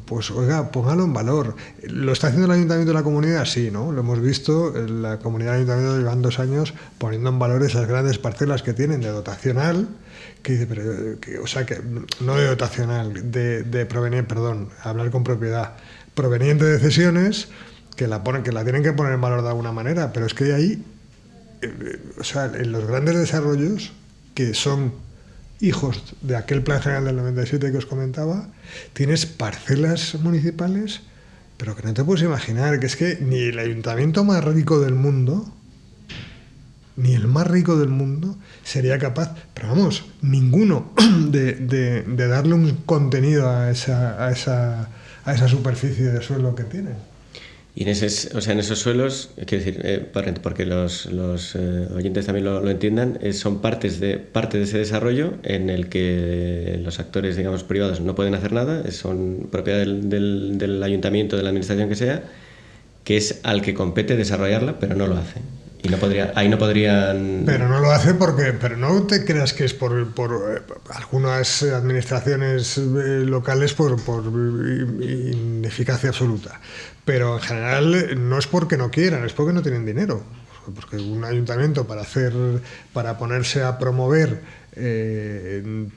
pues oiga, póngalo en valor. ¿Lo está haciendo el Ayuntamiento de la Comunidad? Sí, ¿no? Lo hemos visto, la Comunidad del Ayuntamiento llevan 2 años poniendo en valor esas grandes parcelas que tienen de dotacional, que dice, o sea, que no de dotacional, de proveniente, perdón, hablar con propiedad, proveniente de cesiones, que la tienen que poner en valor de alguna manera, pero es que ahí, o sea, en los grandes desarrollos, que son hijos de aquel plan general del 97 que os comentaba, tienes parcelas municipales, pero que no te puedes imaginar, que es que ni el ayuntamiento más rico del mundo, ni el más rico del mundo, sería capaz, pero vamos, ninguno, de darle un contenido a esa superficie de suelo que tienen. Y en esos suelos, quiero decir, porque los oyentes también lo entiendan, son parte de ese desarrollo en el que los actores, digamos, privados no pueden hacer nada, son propiedad del ayuntamiento, de la administración que sea, que es al que compete desarrollarla, pero no lo hace. Y ahí no podrían... Pero no lo hace pero no te creas que es por algunas administraciones locales por ineficacia absoluta. Pero en general no es porque no quieran, es porque no tienen dinero. Porque un ayuntamiento para ponerse a promover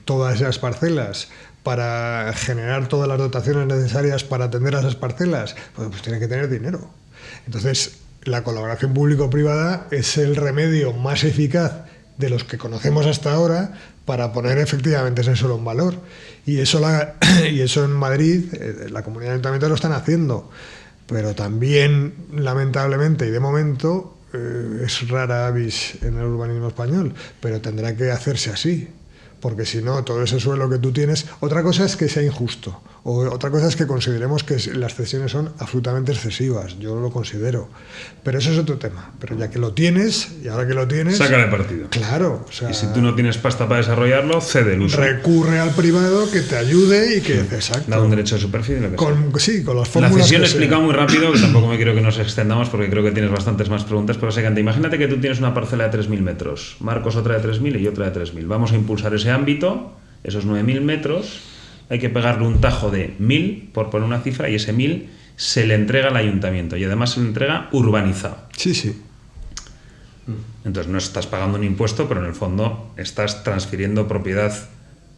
todas esas parcelas, para generar todas las dotaciones necesarias para atender a esas parcelas, pues tiene que tener dinero. Entonces, la colaboración público-privada es el remedio más eficaz de los que conocemos hasta ahora para poner efectivamente ese suelo en valor. Y eso en Madrid, la Comunidad de Ayuntamientos lo están haciendo. Pero también, lamentablemente y de momento, es rara avis en el urbanismo español, pero tendrá que hacerse así. porque si no, todo ese suelo que tú tienes... Otra cosa es que sea injusto, o otra cosa es que consideremos que las cesiones son absolutamente excesivas, yo lo considero, pero eso es otro tema. Pero ya que lo tienes, y ahora que lo tienes... Sácale partido. Claro, o sea... Y si tú no tienes pasta para desarrollarlo, cede el uso. Recurre al privado que te ayude y que... Exacto. Da un derecho de superficie, lo que sea. Sí, con las La fórmulas cesión he que explicado sean. muy rápido, que tampoco me quiero que nos extendamos porque creo que tienes bastantes más preguntas, pero básicamente imagínate que tú tienes una parcela de 3.000 metros, Marcos otra de 3.000 y otra de 3.000. Vamos a impulsar ese ámbito, esos 9.000 metros, hay que pegarle un tajo de 1.000, por poner una cifra, y ese 1.000 se le entrega al ayuntamiento y además se le entrega urbanizado. Sí, sí. Entonces no estás pagando un impuesto, pero en el fondo estás transfiriendo propiedad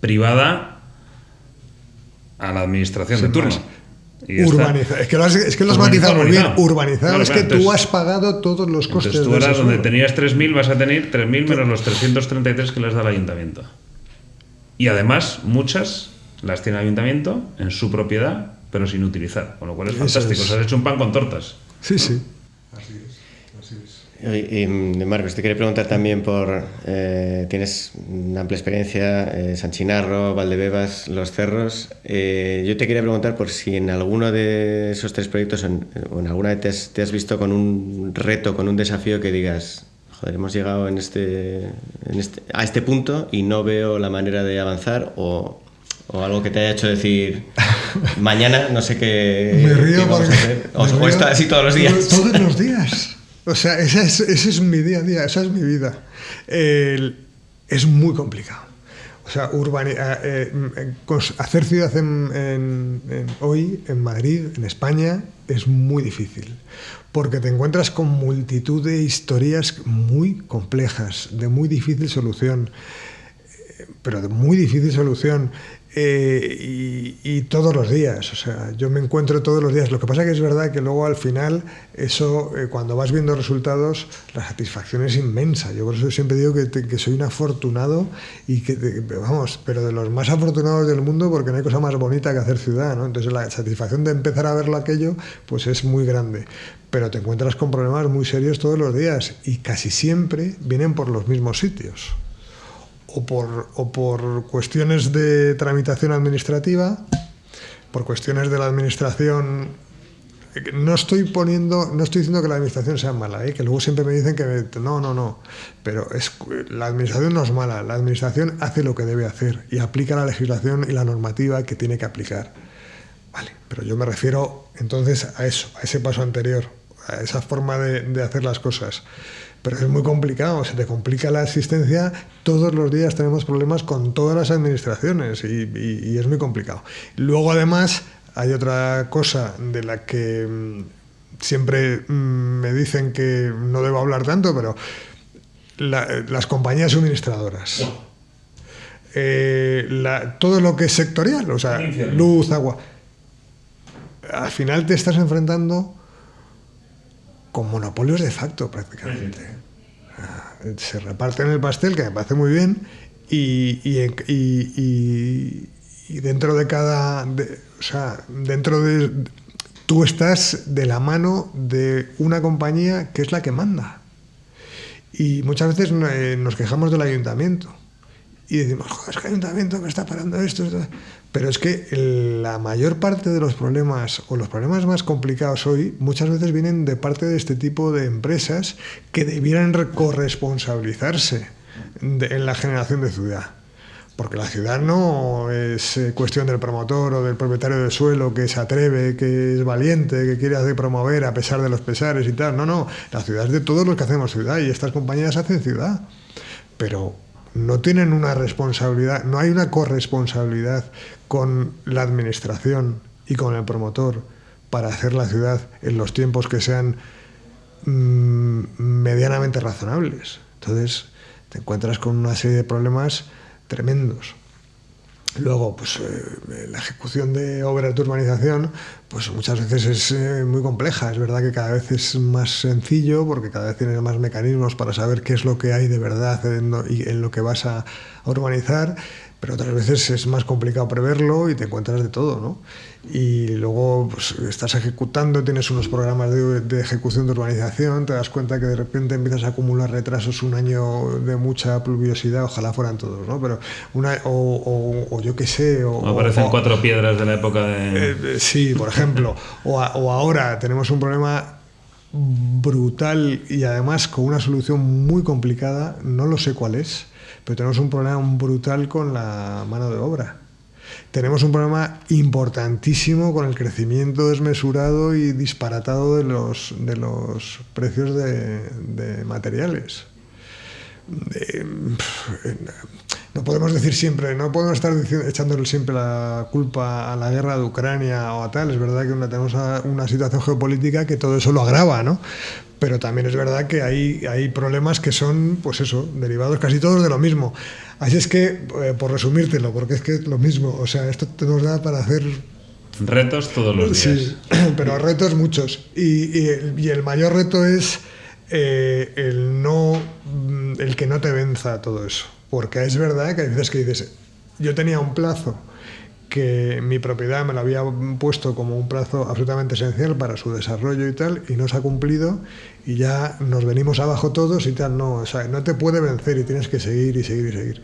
privada a la administración de turno. Urbanizar. Es que lo has matizado muy bien. Urbanizar Claro, es que entonces, tú has pagado todos los costes. Entonces tú de ahora ese donde suelo. tenías 3.000 vas a tener 3.000 menos los 333 que les da el ayuntamiento. Y además muchas las tiene el ayuntamiento en su propiedad, pero sin utilizar. Con lo cual es Eso fantástico. es. O sea, has hecho un pan con tortas. Sí, sí. Marcos, te quería preguntar también por... tienes una amplia experiencia, San Chinarro, Valdebebas, Los Cerros. Yo te quería preguntar por si en alguno de esos 3 proyectos o en alguna vez te has visto con un reto, con un desafío que digas, joder, hemos llegado a este punto y no veo la manera de avanzar, o algo que te haya hecho decir, mañana no sé qué, Me río qué vamos a hacer. O esto así todos los días. Todos los días. O sea, ese es mi día a día, esa es mi vida. Es muy complicado. O sea, hacer ciudad hoy en Madrid, en España, es muy difícil. Porque te encuentras con multitud de historias muy complejas, de muy difícil solución. Pero de muy difícil solución. Y todos los días, o sea, yo me encuentro todos los días. Lo que pasa que es verdad que luego al final eso, cuando vas viendo resultados, la satisfacción es inmensa. Yo por eso siempre digo que soy un afortunado y vamos, pero de los más afortunados del mundo, porque no hay cosa más bonita que hacer ciudad, ¿no? Entonces la satisfacción de empezar a verlo aquello, pues es muy grande. Pero te encuentras con problemas muy serios todos los días y casi siempre vienen por los mismos sitios. O por cuestiones de tramitación administrativa, por cuestiones de la administración. No estoy diciendo que la administración sea mala, que luego siempre me dicen que no, pero la administración no es mala, la administración hace lo que debe hacer y aplica la legislación y la normativa que tiene que aplicar. Vale, pero yo me refiero entonces a eso, a ese paso anterior, a esa forma de hacer las cosas. Pero es muy complicado, se te complica la existencia, todos los días tenemos problemas con todas las administraciones y es muy complicado. Luego además hay otra cosa de la que siempre me dicen que no debo hablar tanto, pero las compañías suministradoras. Todo lo que es sectorial, o sea, luz, agua. Al final te estás enfrentando con monopolios de facto prácticamente. Se reparten el pastel, que me parece muy bien, y dentro de cada... tú estás de la mano de una compañía que es la que manda. Y muchas veces nos quejamos del ayuntamiento. Y decimos, joder, es que el ayuntamiento me está parando esto. Pero es que la mayor parte de los problemas, o los problemas más complicados hoy, muchas veces vienen de parte de este tipo de empresas que debieran corresponsabilizarse en la generación de ciudad. Porque la ciudad no es cuestión del promotor o del propietario del suelo que se atreve, que es valiente, que quiere hacer promover a pesar de los pesares y tal. No, la ciudad es de todos los que hacemos ciudad y estas compañías hacen ciudad. Pero no tienen una responsabilidad, no hay una corresponsabilidad con la administración y con el promotor para hacer la ciudad en los tiempos que sean medianamente razonables. Entonces te encuentras con una serie de problemas tremendos. Luego, pues la ejecución de obras de urbanización, pues muchas veces es muy compleja. Es verdad que cada vez es más sencillo porque cada vez tienes más mecanismos para saber qué es lo que hay de verdad en lo que vas a urbanizar, pero otras veces es más complicado preverlo y te encuentras de todo, ¿no? Y luego pues, estás ejecutando, tienes unos programas de ejecución de urbanización, te das cuenta que de repente empiezas a acumular retrasos, un año de mucha pluviosidad, ojalá fueran todos, ¿no? Pero o yo qué sé... Aparecen 4 piedras de la época de... sí, por ejemplo. O ahora tenemos un problema brutal y además con una solución muy complicada, no lo sé cuál es, pero tenemos un problema brutal con la mano de obra. Tenemos un problema importantísimo con el crecimiento desmesurado y disparatado de los precios de materiales. No podemos decir siempre, no podemos estar echándole siempre la culpa a la guerra de Ucrania o a tal. Es verdad que tenemos una situación geopolítica que todo eso lo agrava, ¿no? Pero también es verdad que hay problemas que son, pues eso, derivados casi todos de lo mismo. Así es que, por resumírtelo, porque es que es lo mismo, o sea, esto nos da para hacer... retos todos los días. Sí, pero retos muchos. Y el mayor reto es el que no te venza todo eso. Porque es verdad que hay veces que dices, yo tenía un plazo que mi propiedad me lo había puesto como un plazo absolutamente esencial para su desarrollo y tal, y no se ha cumplido, y ya nos venimos abajo todos y tal. No, o sea, no te puede vencer y tienes que seguir y seguir y seguir.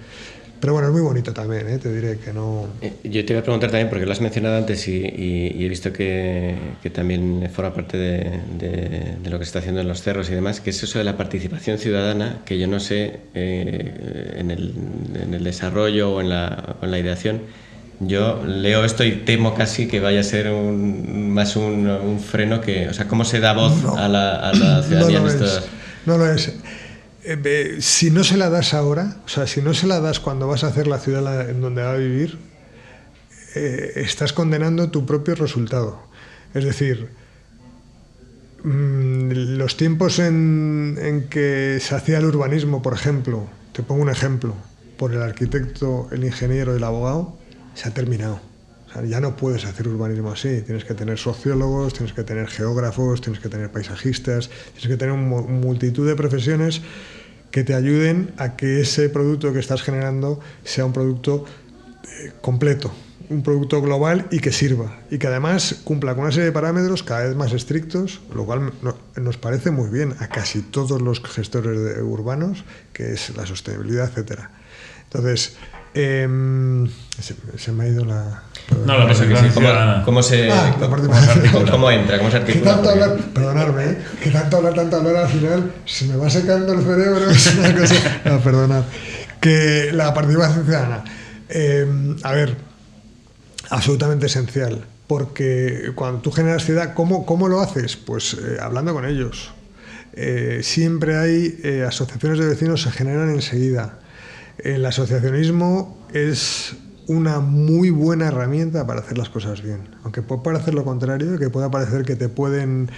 Pero bueno, es muy bonito también, te diré que no... Yo te iba a preguntar también, porque lo has mencionado antes y he visto que también forma parte de lo que se está haciendo en los cerros y demás, que es eso de la participación ciudadana, que yo no sé en el desarrollo o en la ideación. Yo leo esto y temo casi que vaya a ser más un freno que... O sea, ¿cómo se da voz a la ciudadanía en estos...? No lo es. Si no se la das ahora, o sea, si no se la das cuando vas a hacer la ciudad en donde va a vivir, estás condenando tu propio resultado. Es decir, los tiempos en que se hacía el urbanismo, por ejemplo, te pongo un ejemplo, por el arquitecto, el ingeniero y el abogado, se ha terminado. O sea, ya no puedes hacer urbanismo así. Tienes que tener sociólogos, tienes que tener geógrafos, tienes que tener paisajistas, tienes que tener multitud de profesiones que te ayuden a que ese producto que estás generando sea un producto completo, un producto global y que sirva. Y que además cumpla con una serie de parámetros cada vez más estrictos, lo cual nos parece muy bien a casi todos los gestores urbanos, que es la sostenibilidad, etcétera. Entonces... se me ha ido la... No, la participación ciudadana. ¿Cómo entra? ¿Cómo se articula? Perdonadme, que tanto hablar al final se me va secando el cerebro. Es una cosa... No, perdonad. Que la participación ciudadana, a ver, absolutamente esencial, porque cuando tú generas ciudad, ¿cómo lo haces? Pues hablando con ellos. Siempre hay asociaciones de vecinos, se generan enseguida. El asociacionismo es una muy buena herramienta para hacer las cosas bien, aunque puede parecer lo contrario, que pueda parecer que te pueden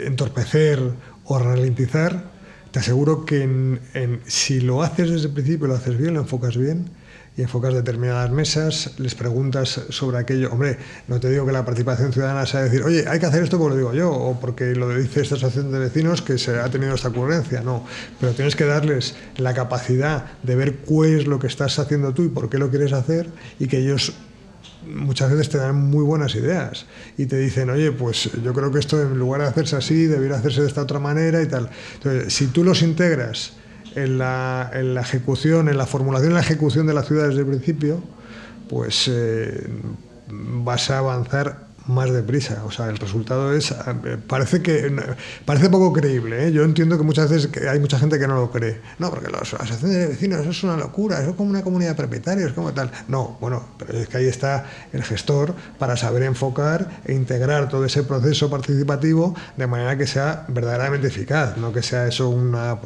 entorpecer o ralentizar. Te aseguro que si lo haces desde el principio, lo haces bien, lo enfocas bien y enfocas determinadas mesas, les preguntas sobre aquello. Hombre, no te digo que la participación ciudadana sea decir, oye, hay que hacer esto porque lo digo yo, o porque lo dice esta asociación de vecinos que se ha tenido esta ocurrencia, no. Pero tienes que darles la capacidad de ver qué es lo que estás haciendo tú y por qué lo quieres hacer, y que ellos muchas veces te dan muy buenas ideas y te dicen, oye, pues yo creo que esto en lugar de hacerse así, debería hacerse de esta otra manera y tal. Entonces, si tú los integras en la ejecución, en la formulación y la ejecución de la ciudad desde el principio, pues vas a avanzar más deprisa. O sea, el resultado es... Parece poco creíble, ¿eh? Yo entiendo que muchas veces hay mucha gente que no lo cree. No, porque las asociaciones de vecinos, eso es una locura, eso es como una comunidad de propietarios, como tal. No, bueno, pero es que ahí está el gestor para saber enfocar e integrar todo ese proceso participativo de manera que sea verdaderamente eficaz, no que sea eso una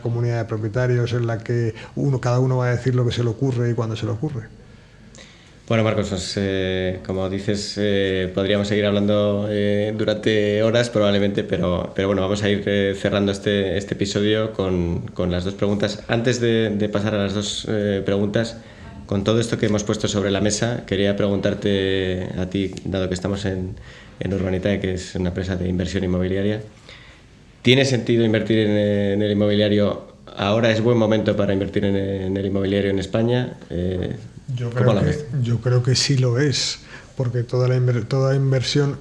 comunidad de propietarios en la que cada uno va a decir lo que se le ocurre y cuando se le ocurre. Bueno, Marcos, pues, como dices, podríamos seguir hablando durante horas probablemente, pero bueno, vamos a ir cerrando este episodio con las dos preguntas. Antes de pasar a las dos preguntas, con todo esto que hemos puesto sobre la mesa, quería preguntarte a ti, dado que estamos en Urbanitae, que es una empresa de inversión inmobiliaria, ¿tiene sentido invertir en el inmobiliario ahora es buen momento para invertir en el inmobiliario en España. ¿Cómo la ves? Yo creo que sí lo es, porque toda inversión...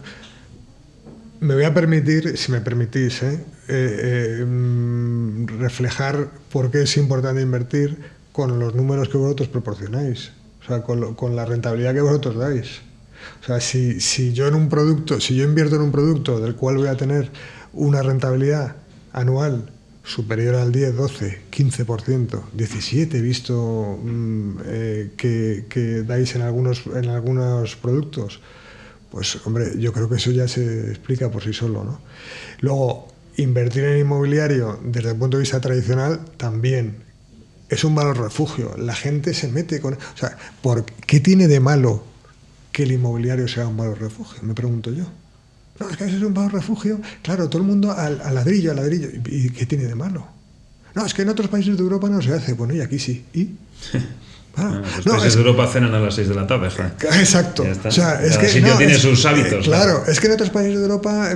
Me voy a permitir, si me permitís, reflejar por qué es importante invertir con los números que vosotros proporcionáis, o sea, con la rentabilidad que vosotros dais. O sea, si yo invierto en un producto del cual voy a tener una rentabilidad anual superior al 10, 12, 15%, 17% he visto que dais en algunos productos, pues hombre, yo creo que eso ya se explica por sí solo, ¿no? Luego, invertir en inmobiliario desde el punto de vista tradicional también es un valor refugio. La gente se mete con... O sea, ¿qué tiene de malo que el inmobiliario sea un valor refugio? Me pregunto yo. No, es que eso es un valor refugio. Claro, todo el mundo al ladrillo. ¿Y qué tiene de malo? No, es que en otros países de Europa no se hace. Bueno, y aquí sí. ¿Y? Los países de Europa cenan a las 6 de la tarde. Exacto. O sea, cada sitio tiene sus hábitos. Claro, es que en otros países de Europa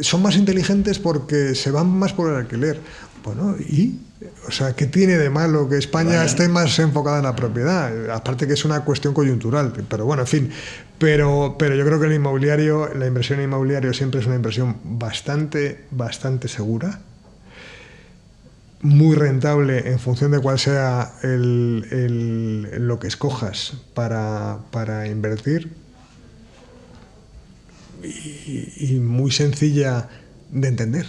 son más inteligentes porque se van más por el alquiler. Bueno, ¿y? O sea, ¿qué tiene de malo que España esté más enfocada en la propiedad? Aparte que es una cuestión coyuntural, pero bueno, en fin. Pero yo creo que la inversión en inmobiliario siempre es una inversión bastante segura, muy rentable en función de cuál sea lo que escojas para invertir y muy sencilla de entender.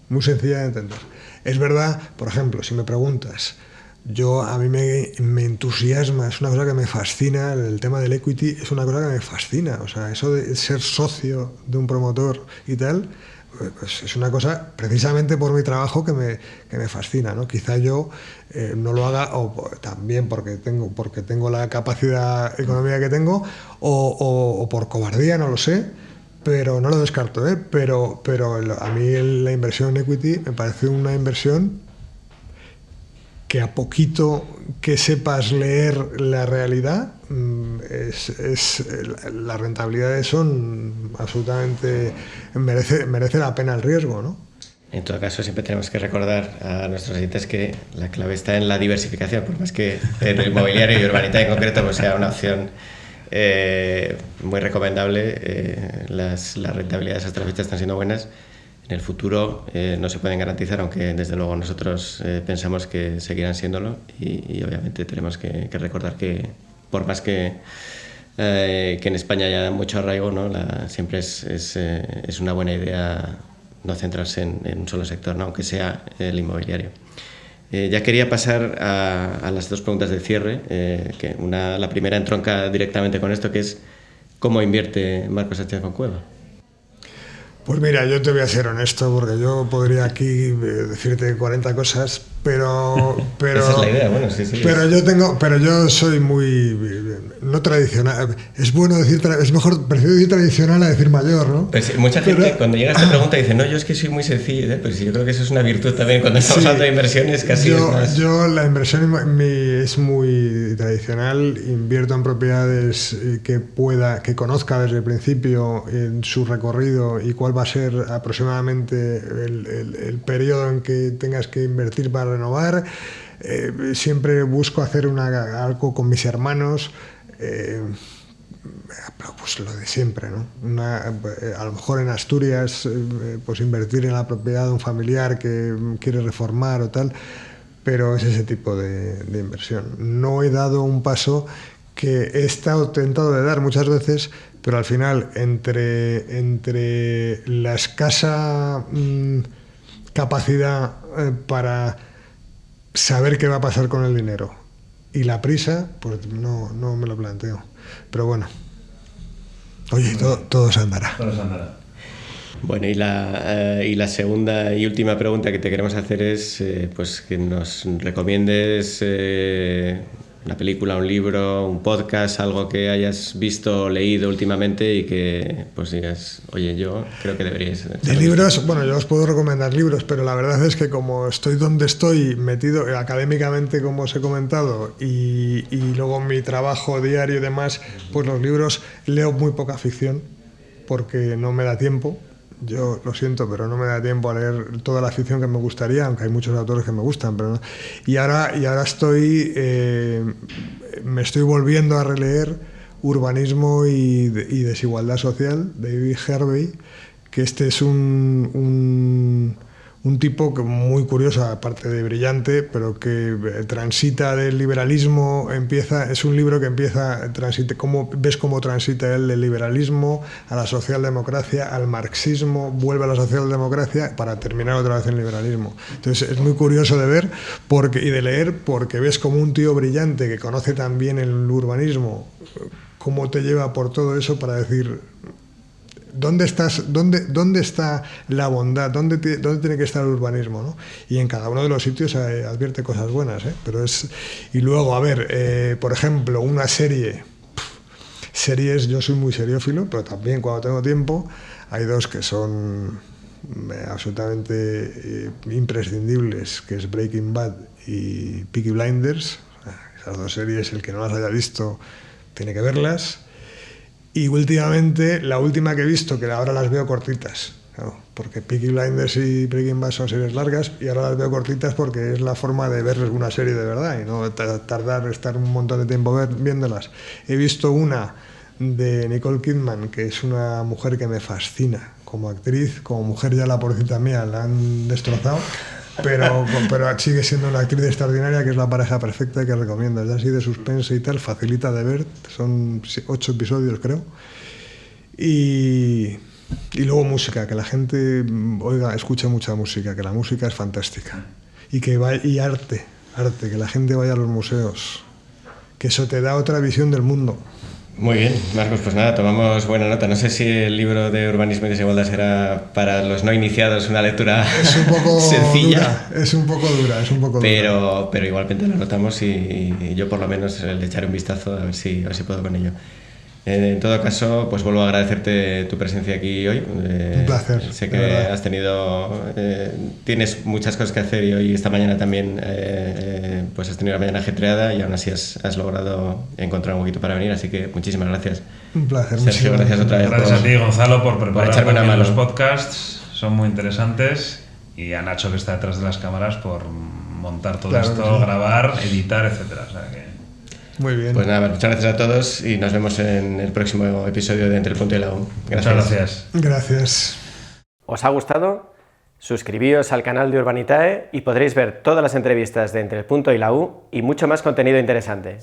Muy sencilla de entender. Es verdad, por ejemplo, si me preguntas, a mí me entusiasma, es una cosa que me fascina, el tema del equity es una cosa que me fascina. O sea, eso de ser socio de un promotor y tal, pues es una cosa, precisamente por mi trabajo, que me fascina, ¿no? Quizá yo no lo haga, o también porque tengo la capacidad económica que tengo, o por cobardía, no lo sé, pero no lo descarto, ¿eh? Pero a mí la inversión en equity me parece una inversión que a poquito que sepas leer la realidad, las rentabilidades son absolutamente... merece la pena el riesgo, ¿no? En todo caso, siempre tenemos que recordar a nuestros oyentes que la clave está en la diversificación, por más que el inmobiliario y urbanita en concreto pues sea una opción muy recomendable. Las rentabilidades hasta la fecha están siendo buenas. En el futuro no se pueden garantizar, aunque desde luego nosotros pensamos que seguirán siéndolo, y obviamente tenemos que recordar que por más que en España haya mucho arraigo, ¿no? Siempre es una buena idea no centrarse en un solo sector, ¿no? Aunque sea el inmobiliario. Ya quería pasar a las dos preguntas de cierre, que la primera entronca directamente con esto, que es ¿cómo invierte Marcos Sánchez Concueva? Pues mira, yo te voy a ser honesto, porque yo podría aquí decirte 40 cosas, pero esa es la idea, bueno, sí. Pero yo soy muy no tradicional. Es bueno prefiero decir tradicional a decir mayor, ¿no? Pues mucha gente cuando llega a esta pregunta dice, no, yo es que soy muy sencillo, pero sí, yo creo que eso es una virtud también cuando estamos hablando de inversiones, casi es más... Yo la inversión es muy tradicional, invierto en propiedades que conozca desde el principio en su recorrido y cuál va a ser aproximadamente el periodo en que tengas que invertir para renovar. Siempre busco hacer algo con mis hermanos, pues lo de siempre, ¿no? A lo mejor en Asturias, pues invertir en la propiedad de un familiar que quiere reformar o tal, pero es ese tipo de inversión. No he dado un paso que he estado tentado de dar muchas veces, pero al final entre la escasa capacidad para saber qué va a pasar con el dinero y la prisa, pues no me lo planteo. Pero bueno, oye, todo se andará. Todo se andará. Bueno, y la segunda y última pregunta que te queremos hacer es pues que nos recomiendes una película, un libro, un podcast, algo que hayas visto o leído últimamente y que pues digas, oye, yo creo que deberíais... De libros, bueno, yo os puedo recomendar libros, pero la verdad es que como estoy donde estoy, metido académicamente, como os he comentado, y luego mi trabajo diario y demás, pues los libros leo muy poca ficción, porque no me da tiempo. yo lo siento, pero no me da tiempo a leer toda la ficción que me gustaría, aunque hay muchos autores que me gustan, pero no. Y ahora me estoy volviendo a releer Urbanismo y desigualdad social, de David Harvey, que este es un tipo muy curioso, aparte de brillante, pero que transita del liberalismo, es un libro que ves cómo transita él del liberalismo a la socialdemocracia, al marxismo, vuelve a la socialdemocracia para terminar otra vez en el liberalismo. Entonces es muy curioso de ver y de leer, porque ves como un tío brillante que conoce también el urbanismo, cómo te lleva por todo eso para decir... ¿Dónde está la bondad? ¿Dónde tiene que estar el urbanismo? ¿No? Y en cada uno de los sitios advierte cosas buenas. Y luego, a ver, por ejemplo, una series, yo soy muy seriófilo, pero también cuando tengo tiempo, hay dos que son absolutamente imprescindibles, que es Breaking Bad y Peaky Blinders. Esas dos series, el que no las haya visto, tiene que verlas. Y últimamente, la última que he visto, que ahora las veo cortitas, claro, porque Peaky Blinders y Breaking Bad son series largas, y ahora las veo cortitas porque es la forma de ver una serie de verdad y no estar un montón de tiempo viéndolas. He visto una de Nicole Kidman, que es una mujer que me fascina como actriz, como mujer ya la pobrecita mía la han destrozado, pero sigue siendo una actriz extraordinaria, que es La pareja perfecta, que recomiendo. Es así de suspense y tal, facilita de ver, son 8 episodios creo. Y luego música, que la gente escuche mucha música, que la música es fantástica. Y arte, que la gente vaya a los museos, que eso te da otra visión del mundo. Muy bien, Marcos, pues nada, tomamos buena nota. No sé si el libro de Urbanismo y Desigualdad será para los no iniciados una lectura es un poco sencilla. Es un poco dura. Pero igualmente lo notamos y yo por lo menos le echaré un vistazo a ver si puedo con ello. En todo caso, pues vuelvo a agradecerte tu presencia aquí hoy. Un placer. Sé que tienes muchas cosas que hacer y hoy, esta mañana también, pues has tenido la mañana ajetreada y aún así has logrado encontrar un poquito para venir, así que muchísimas gracias. Un placer. Sergio, gracias otra vez. Gracias a ti, Gonzalo, por preparar también los podcasts, son muy interesantes, y a Nacho, que está detrás de las cámaras, por montar todo esto, grabar, editar, etcétera. O sea que... Muy bien. Pues nada, muchas gracias a todos y nos vemos en el próximo episodio de Entre el Punto y la U. Muchas gracias. Gracias. ¿Os ha gustado? Suscribíos al canal de Urbanitae y podréis ver todas las entrevistas de Entre el Punto y la U y mucho más contenido interesante.